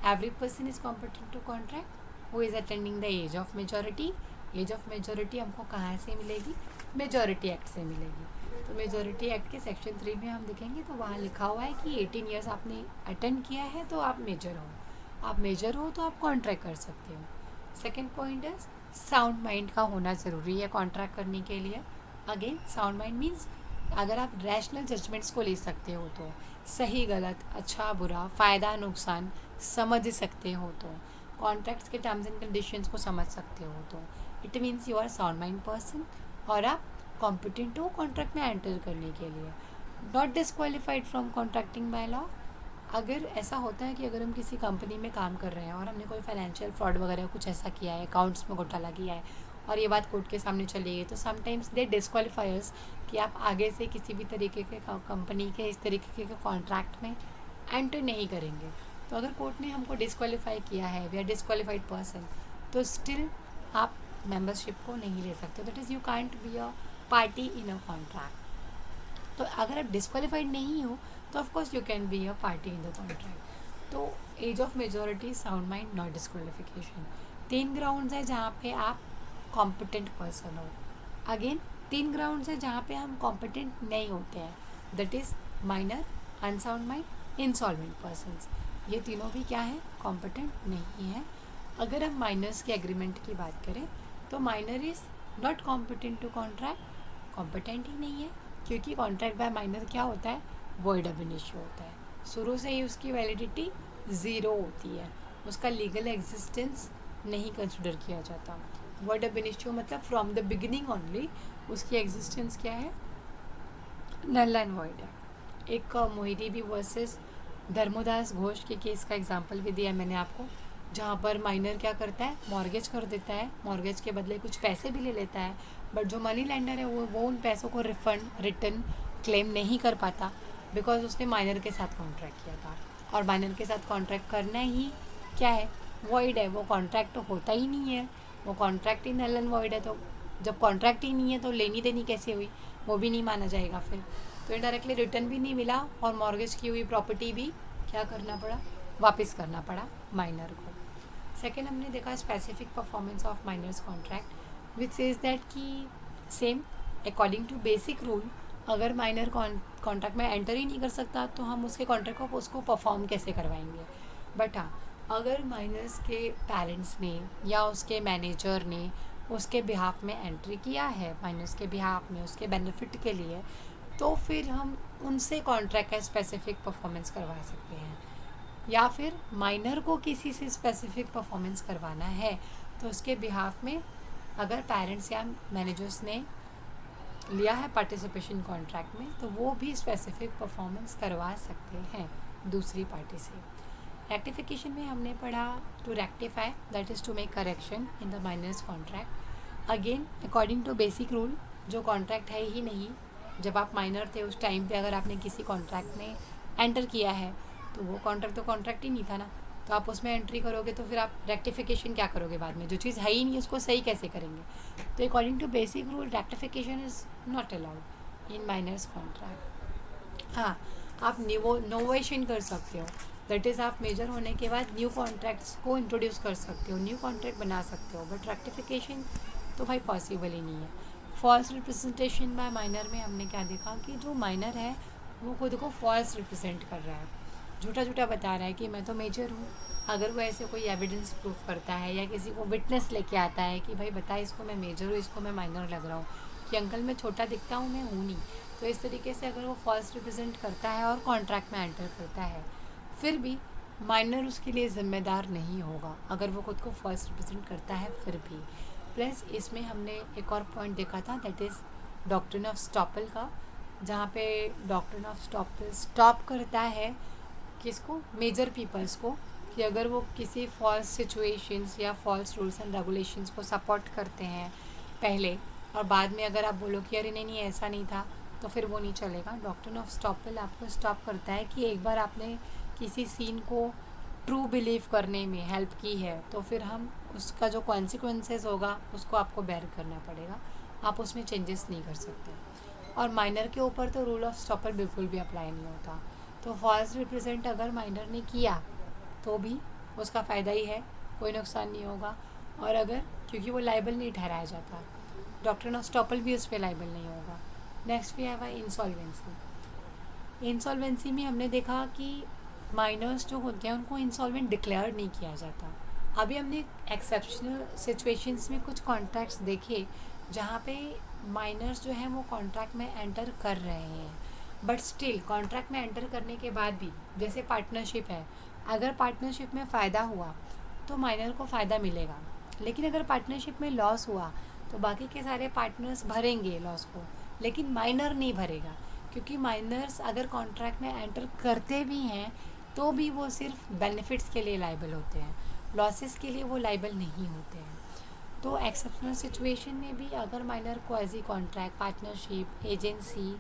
every person is competent to contract. Who is attending the age of majority. Age of majority हमको कहाँ से मिलेगी, मेजॉरिटी एक्ट से मिलेगी। तो मेजॉरिटी एक्ट के सेक्शन 3 में हम देखेंगे तो वहाँ लिखा हुआ है कि 18 ईयर्स आपने अटेंड किया है तो आप मेजर हो, आप मेजर हो तो आप कॉन्ट्रैक्ट कर सकते हो। Second point is sound mind का होना ज़रूरी है कॉन्ट्रैक्ट करने के लिए। अगेन साउंड माइंड मीन्स अगर आप रैशनल जजमेंट्स को ले सकते हो तो, सही गलत अच्छा बुरा फ़ायदा नुकसान समझ सकते हो तो, कॉन्ट्रैक्ट्स के टर्म्स एंड कंडीशंस को समझ सकते हो तो, it means you are sound mind person और आप कॉम्पिटेंट हो कॉन्ट्रैक्ट में एंटर करने के लिए। Not disqualified from contracting by law. अगर ऐसा होता है कि अगर हम किसी कंपनी में काम कर रहे हैं और हमने कोई फाइनेंशियल फ्रॉड वगैरह कुछ ऐसा किया है, अकाउंट्स में घोटाला किया है और ये बात कोर्ट के सामने चली गई, तो समटाइम्स दे डिस्क्वालीफायर्स कि आप आगे से किसी भी तरीके के कंपनी के इस तरीके के कॉन्ट्रैक्ट में एंटर नहीं करेंगे। तो अगर कोर्ट ने हमको डिस्क्वालीफाई किया है, वी आर डिस्क्वालीफाइड पर्सन, तो स्टिल आप मेंबरशिप को नहीं ले सकते। That is you can't be a party in a contract. तो अगर आप डिस्क्वालीफाइड नहीं हो तो of course you can be a party in the contract. तो age of majority, sound mind, not disqualification, 3 grounds है जहाँ पे आप कॉम्पिटेंट पर्सन हो। अगेन 3 ग्राउंड्स है जहाँ पे हम कॉम्पिटेंट नहीं होते हैं, that is minor, unsound mind, insolvent persons. ये तीनों भी क्या है, कॉम्पिटेंट नहीं है। अगर हम माइनर्स के एग्रीमेंट की बात करें तो minor is not competent to contract, competent ही नहीं है, क्योंकि कॉन्ट्रैक्ट बाय माइनर क्या होता है, वॉइड अब इनिशियो होता है, शुरू से ही उसकी वैलिडिटी 0 होती है, उसका लीगल एग्जिस्टेंस नहीं कंसिडर किया जाता। वॉइड अब इनिशियो मतलब फ्रॉम द बिगिनिंग ओनली उसकी एग्जिस्टेंस क्या है, नल एंड वॉइड है। एक मोहिती भी वर्सेस धर्मोदास घोष के केस का एग्जांपल भी दिया मैंने आपको, जहाँ पर माइनर क्या करता है, मॉर्गेज कर देता है, मॉर्गेज के बदले कुछ पैसे भी ले लेता है, बट जो मनी लेंडर है वो उन पैसों को रिटर्न क्लेम नहीं कर पाता, बिकॉज उसने माइनर के साथ कॉन्ट्रैक्ट किया था। और माइनर के साथ कॉन्ट्रैक्ट करना ही क्या है, वॉइड है, वो कॉन्ट्रैक्ट तो होता ही नहीं है, वो कॉन्ट्रैक्ट ही नल एंड वॉइड है। तो जब कॉन्ट्रैक्ट ही नहीं है तो लेनी देनी कैसे हुई, वो भी नहीं माना जाएगा फिर। तो इनडायरेक्टली रिटर्न भी नहीं मिला और मॉर्गेज की हुई प्रॉपर्टी भी क्या करना पड़ा, वापस करना पड़ा माइनर को। सेकेंड हमने देखा specific performance of minors contract which says that कि same according to basic rule, अगर माइनर कॉन्ट्रैक्ट में एंटर ही नहीं कर सकता तो हम उसके कॉन्ट्रैक्ट को उसको परफॉर्म कैसे करवाएंगे। बट हाँ, अगर माइनर्स के पेरेंट्स ने या उसके मैनेजर ने उसके बिहाफ में एंट्री किया है, माइनर्स के बिहाफ में उसके बेनिफिट के लिए, तो फिर हम उनसे कॉन्ट्रैक्ट का स्पेसिफिक परफॉर्मेंस करवा सकते हैं। या फिर माइनर को किसी से स्पेसिफिक परफॉर्मेंस करवाना है तो उसके बिहाफ में अगर पेरेंट्स या मैनेजर्स ने लिया है पार्टिसिपेशन कॉन्ट्रैक्ट में, तो वो भी स्पेसिफिक परफॉर्मेंस करवा सकते हैं दूसरी पार्टी से। रेक्टिफिकेशन में हमने पढ़ा to rectify, that is to make correction in the minors contract. Again according to basic rule, जो कॉन्ट्रैक्ट है ही नहीं, जब आप माइनर थे उस टाइम पे अगर आपने किसी कॉन्ट्रैक्ट में एंटर किया है तो वो कॉन्ट्रैक्ट तो कॉन्ट्रैक्ट ही नहीं था ना, तो आप उसमें एंट्री करोगे तो फिर आप रेक्टिफिकेशन क्या करोगे बाद में, जो चीज़ है ही नहीं उसको सही कैसे करेंगे। तो according to basic rule rectification is not allowed in minors contract. हाँ, आप नोवेशन कर सकते हो, दैट इज़ आप मेजर होने के बाद न्यू कॉन्ट्रैक्ट्स को इंट्रोड्यूस कर सकते हो, न्यू कॉन्ट्रैक्ट बना सकते हो, बट रेक्टिफिकेशन तो भाई पॉसिबल ही नहीं है। फॉल्स रिप्रेजेंटेशन बाय माइनर में हमने क्या देखा कि जो माइनर है वो खुद को फॉल्स रिप्रेजेंट कर रहा है, झूठा झूठा बता रहा है कि मैं तो मेजर हूँ। अगर वो ऐसे कोई एविडेंस प्रूफ करता है या किसी को विटनेस लेके आता है कि भाई बता इसको मैं मेजर हूँ, इसको मैं माइनर लग रहा हूँ, कि अंकल मैं छोटा दिखता हूँ, मैं हूँ नहीं, तो इस तरीके से अगर वो फॉल्स रिप्रेजेंट करता है और कॉन्ट्रैक्ट में एंटर करता है, फिर भी माइनर उसके लिए ज़िम्मेदार नहीं होगा अगर वो खुद को फॉल्स रिप्रेजेंट करता है फिर भी। प्लस इसमें हमने एक और पॉइंट देखा था, that is doctrine of estoppel का, जहाँ पे डॉक्ट्रिन ऑफ स्टॉपल स्टॉप करता है किसको, मेजर पीपल्स को, कि अगर वो किसी फॉल्स सिचुएशंस या फॉल्स रूल्स एंड रेगुलेशंस को सपोर्ट करते हैं पहले और बाद में अगर आप बोलो कि अरे नहीं नहीं ऐसा नहीं था, तो फिर वो नहीं चलेगा। डॉक्ट्रिन ऑफ स्टॉपल आपको स्टॉप करता है कि एक बार आपने किसी सीन को ट्रू बिलीव करने में हेल्प की है तो फिर हम उसका जो कॉन्सिक्वेंसेस होगा उसको आपको बेयर करना पड़ेगा, आप उसमें चेंजेस नहीं कर सकते। और माइनर के ऊपर तो रूल ऑफ स्टॉपल बिल्कुल भी अप्लाई नहीं होता। तो फॉल्स रिप्रेजेंट अगर माइनर ने किया तो भी उसका फ़ायदा ही है कोई नुकसान नहीं होगा। और अगर, क्योंकि वो लाइबल नहीं ठहराया जाता, डॉक्ट्रिन ऑफ स्टॉपल भी उस पर लाइबल नहीं होगा। नेक्स्ट भी है इंसॉल्वेंसी। इंसॉल्वेंसी में हमने देखा कि माइनर्स जो होते हैं उनको इंसॉल्वेंट डिक्लेयर नहीं किया जाता। अभी हमने एक्सेप्शनल सिचुएशंस में कुछ कॉन्ट्रैक्ट्स देखे जहाँ पे माइनर्स जो हैं वो कॉन्ट्रैक्ट में एंटर कर रहे हैं, बट स्टिल कॉन्ट्रैक्ट में एंटर करने के बाद भी, जैसे पार्टनरशिप है, अगर पार्टनरशिप में फ़ायदा हुआ तो माइनर को फ़ायदा मिलेगा, लेकिन अगर पार्टनरशिप में लॉस हुआ तो बाकी के सारे पार्टनर्स भरेंगे लॉस को, लेकिन माइनर नहीं भरेगा, क्योंकि माइनर्स अगर कॉन्ट्रैक्ट में एंटर करते भी हैं तो भी वो सिर्फ बेनिफिट्स के लिए लाइबल होते हैं, लॉसेस के लिए वो लाइबल नहीं होते हैं। तो एक्सेप्शनल सिचुएशन में भी अगर minor quasi contract, partnership, agency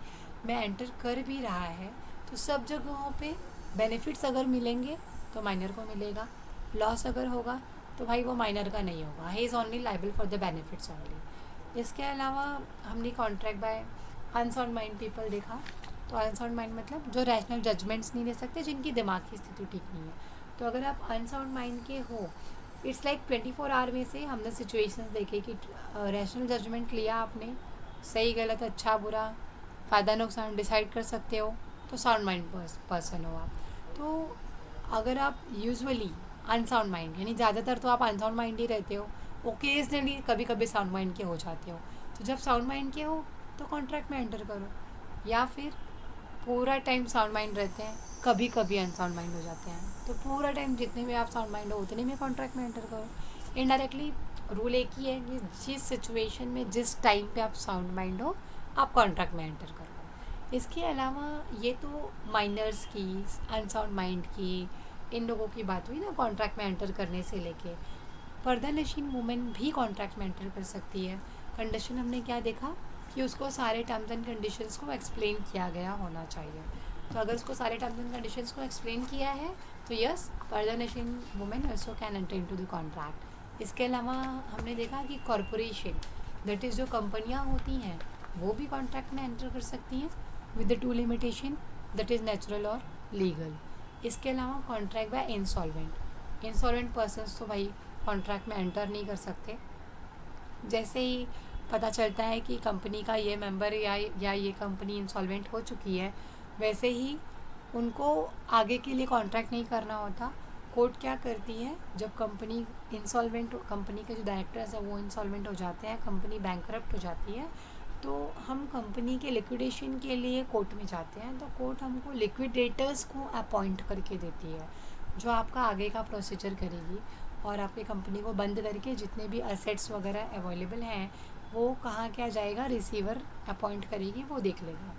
में एंटर कर भी रहा है तो सब जगहों पे बेनिफिट्स अगर मिलेंगे तो माइनर को मिलेगा, लॉस अगर होगा तो भाई वो माइनर का नहीं होगा, he is only liable for the benefits only. इसके अलावा हमने contract by unsound mind people देखा। तो अनसाउंड माइंड मतलब जो रैशनल जजमेंट्स नहीं ले सकते, जिनकी दिमाग की स्थिति ठीक नहीं है। तो अगर आप अनसाउंड माइंड के हो, इट्स लाइक 24 आवर में से हमने सिचुएशंस देखे कि रैशनल जजमेंट लिया आपने, सही गलत अच्छा बुरा फ़ायदा नुकसान डिसाइड कर सकते हो, तो साउंड माइंड पर्सन हो आप। तो अगर आप यूजुअली अनसाउंड माइंड, यानी ज़्यादातर तो आप अनसाउंड माइंड ही रहते हो, ओकेजनली कभी कभी साउंड माइंड के हो जाते हो, तो जब साउंड माइंड के हो तो कॉन्ट्रैक्ट में एंटर करो, या फिर पूरा टाइम साउंड माइंड रहते हैं, कभी कभी अनसाउंड माइंड हो जाते हैं, तो पूरा टाइम जितने में आप साउंड माइंड हो उतने में कॉन्ट्रैक्ट में एंटर करो। इनडायरेक्टली रूल एक ही है कि जिस सिचुएशन में जिस टाइम पे आप साउंड माइंड हो आप कॉन्ट्रैक्ट में एंटर करो। इसके अलावा ये तो माइनर्स की, अनसाउंड माइंड की, इन लोगों की बात हुई ना कॉन्ट्रैक्ट में एंटर करने से लेके। पर्दानशीन वुमेन भी कॉन्ट्रैक्ट में एंटर कर सकती है। कंडीशन हमने क्या देखा कि उसको सारे टर्म्स एंड कंडीशंस को एक्सप्लेन किया गया होना चाहिए। तो अगर उसको सारे टर्म्स एंड कंडीशंस को एक्सप्लेन किया है तो yes, pardanashin women also can enter into the contract. इसके अलावा हमने देखा कि कॉरपोरेशन, दैट इज़ जो कंपनियां होती हैं, वो भी कॉन्ट्रैक्ट में एंटर कर सकती हैं with the 2 limitation, that is natural और लीगल। इसके अलावा कॉन्ट्रैक्ट बाय इंसॉल्वेंट पर्सनस तो भाई कॉन्ट्रैक्ट में एंटर नहीं कर सकते। जैसे ही पता चलता है कि कंपनी का ये मेंबर या ये कंपनी इंसॉल्वेंट हो चुकी है, वैसे ही उनको आगे के लिए कॉन्ट्रैक्ट नहीं करना होता। कोर्ट क्या करती है, जब कंपनी इंसॉल्वेंट, कंपनी के जो डायरेक्टर्स हैं वो इंसॉल्वेंट हो जाते हैं, कंपनी बैंकरप्ट हो जाती है, तो हम कंपनी के लिक्विडेशन के लिए कोर्ट में जाते हैं। तो कोर्ट हमको लिक्विडेटर्स को अपॉइंट करके देती है, जो आपका आगे का प्रोसीजर करेगी और आपकी कंपनी को बंद करके जितने भी असेट्स वगैरह अवेलेबल हैं वो कहाँ क्या जाएगा, रिसीवर अपॉइंट करेगी, वो देख लेगा।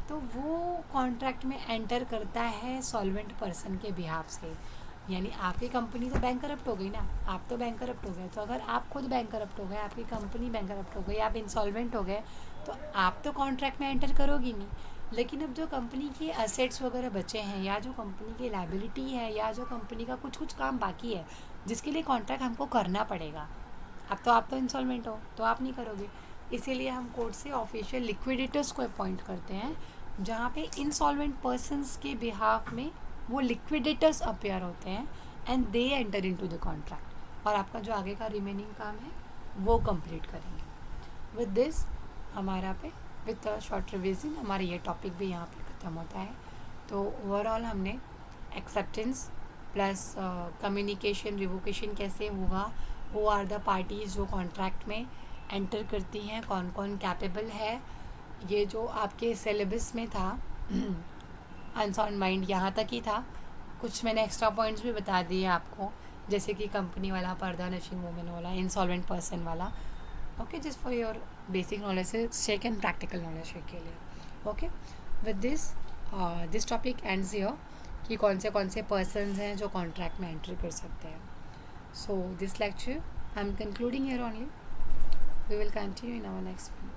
तो वो कॉन्ट्रैक्ट में एंटर करता है सॉल्वेंट पर्सन के बिहाफ से, यानी आपकी कंपनी तो बैंकरप्ट हो गई ना, आप तो बैंकरप्ट हो गए, तो अगर आप खुद बैंकरप्ट हो गए, आपकी कंपनी बैंकरप्ट हो गई, आप इंसॉल्वेंट हो गए, तो आप तो कॉन्ट्रैक्ट में एंटर करोगी नहीं। लेकिन अब जो कंपनी के असेट्स वगैरह बचे हैं, या जो कंपनी की लायबिलिटी है, या जो कंपनी का कुछ काम बाकी है जिसके लिए कॉन्ट्रैक्ट हमको करना पड़ेगा, अब तो आप तो इंसॉल्वेंट हो तो आप नहीं करोगे, इसीलिए हम कोर्ट से ऑफिशियल लिक्विडेटर्स को अपॉइंट करते हैं, जहाँ पे इंसॉल्वेंट पर्सनस के बिहाफ में वो लिक्विडेटर्स अपेयर होते हैं and they enter into the contract, और आपका जो आगे का रिमेनिंग काम है वो कंप्लीट करेंगे। विद दिस हमारा पे विद शॉर्ट रिविजन हमारा ये टॉपिक भी यहाँ पे ख़त्म होता है। तो ओवरऑल हमने एक्सेप्टेंस प्लस कम्युनिकेशन, रिवोकेशन कैसे होगा, वो आर द पार्टीज़ जो कॉन्ट्रैक्ट में एंटर करती हैं, कौन कौन कैपेबल है, ये जो आपके सिलेबस में था अनसाउंड माइंड यहाँ तक ही था। कुछ मैंने एक्स्ट्रा पॉइंट्स भी बता दिए आपको, जैसे कि कंपनी वाला, पर्दानशीन वुमेन वाला, इंसॉल्वेंट पर्सन वाला। Okay, just for your basic knowledge check and practical knowledge के लिए। Okay, with this topic ends here कि कौन से पर्सन्स हैं जो कॉन्ट्रैक्ट में एंटर कर सकते हैं। So this lecture I am concluding here only, we will continue in our next one.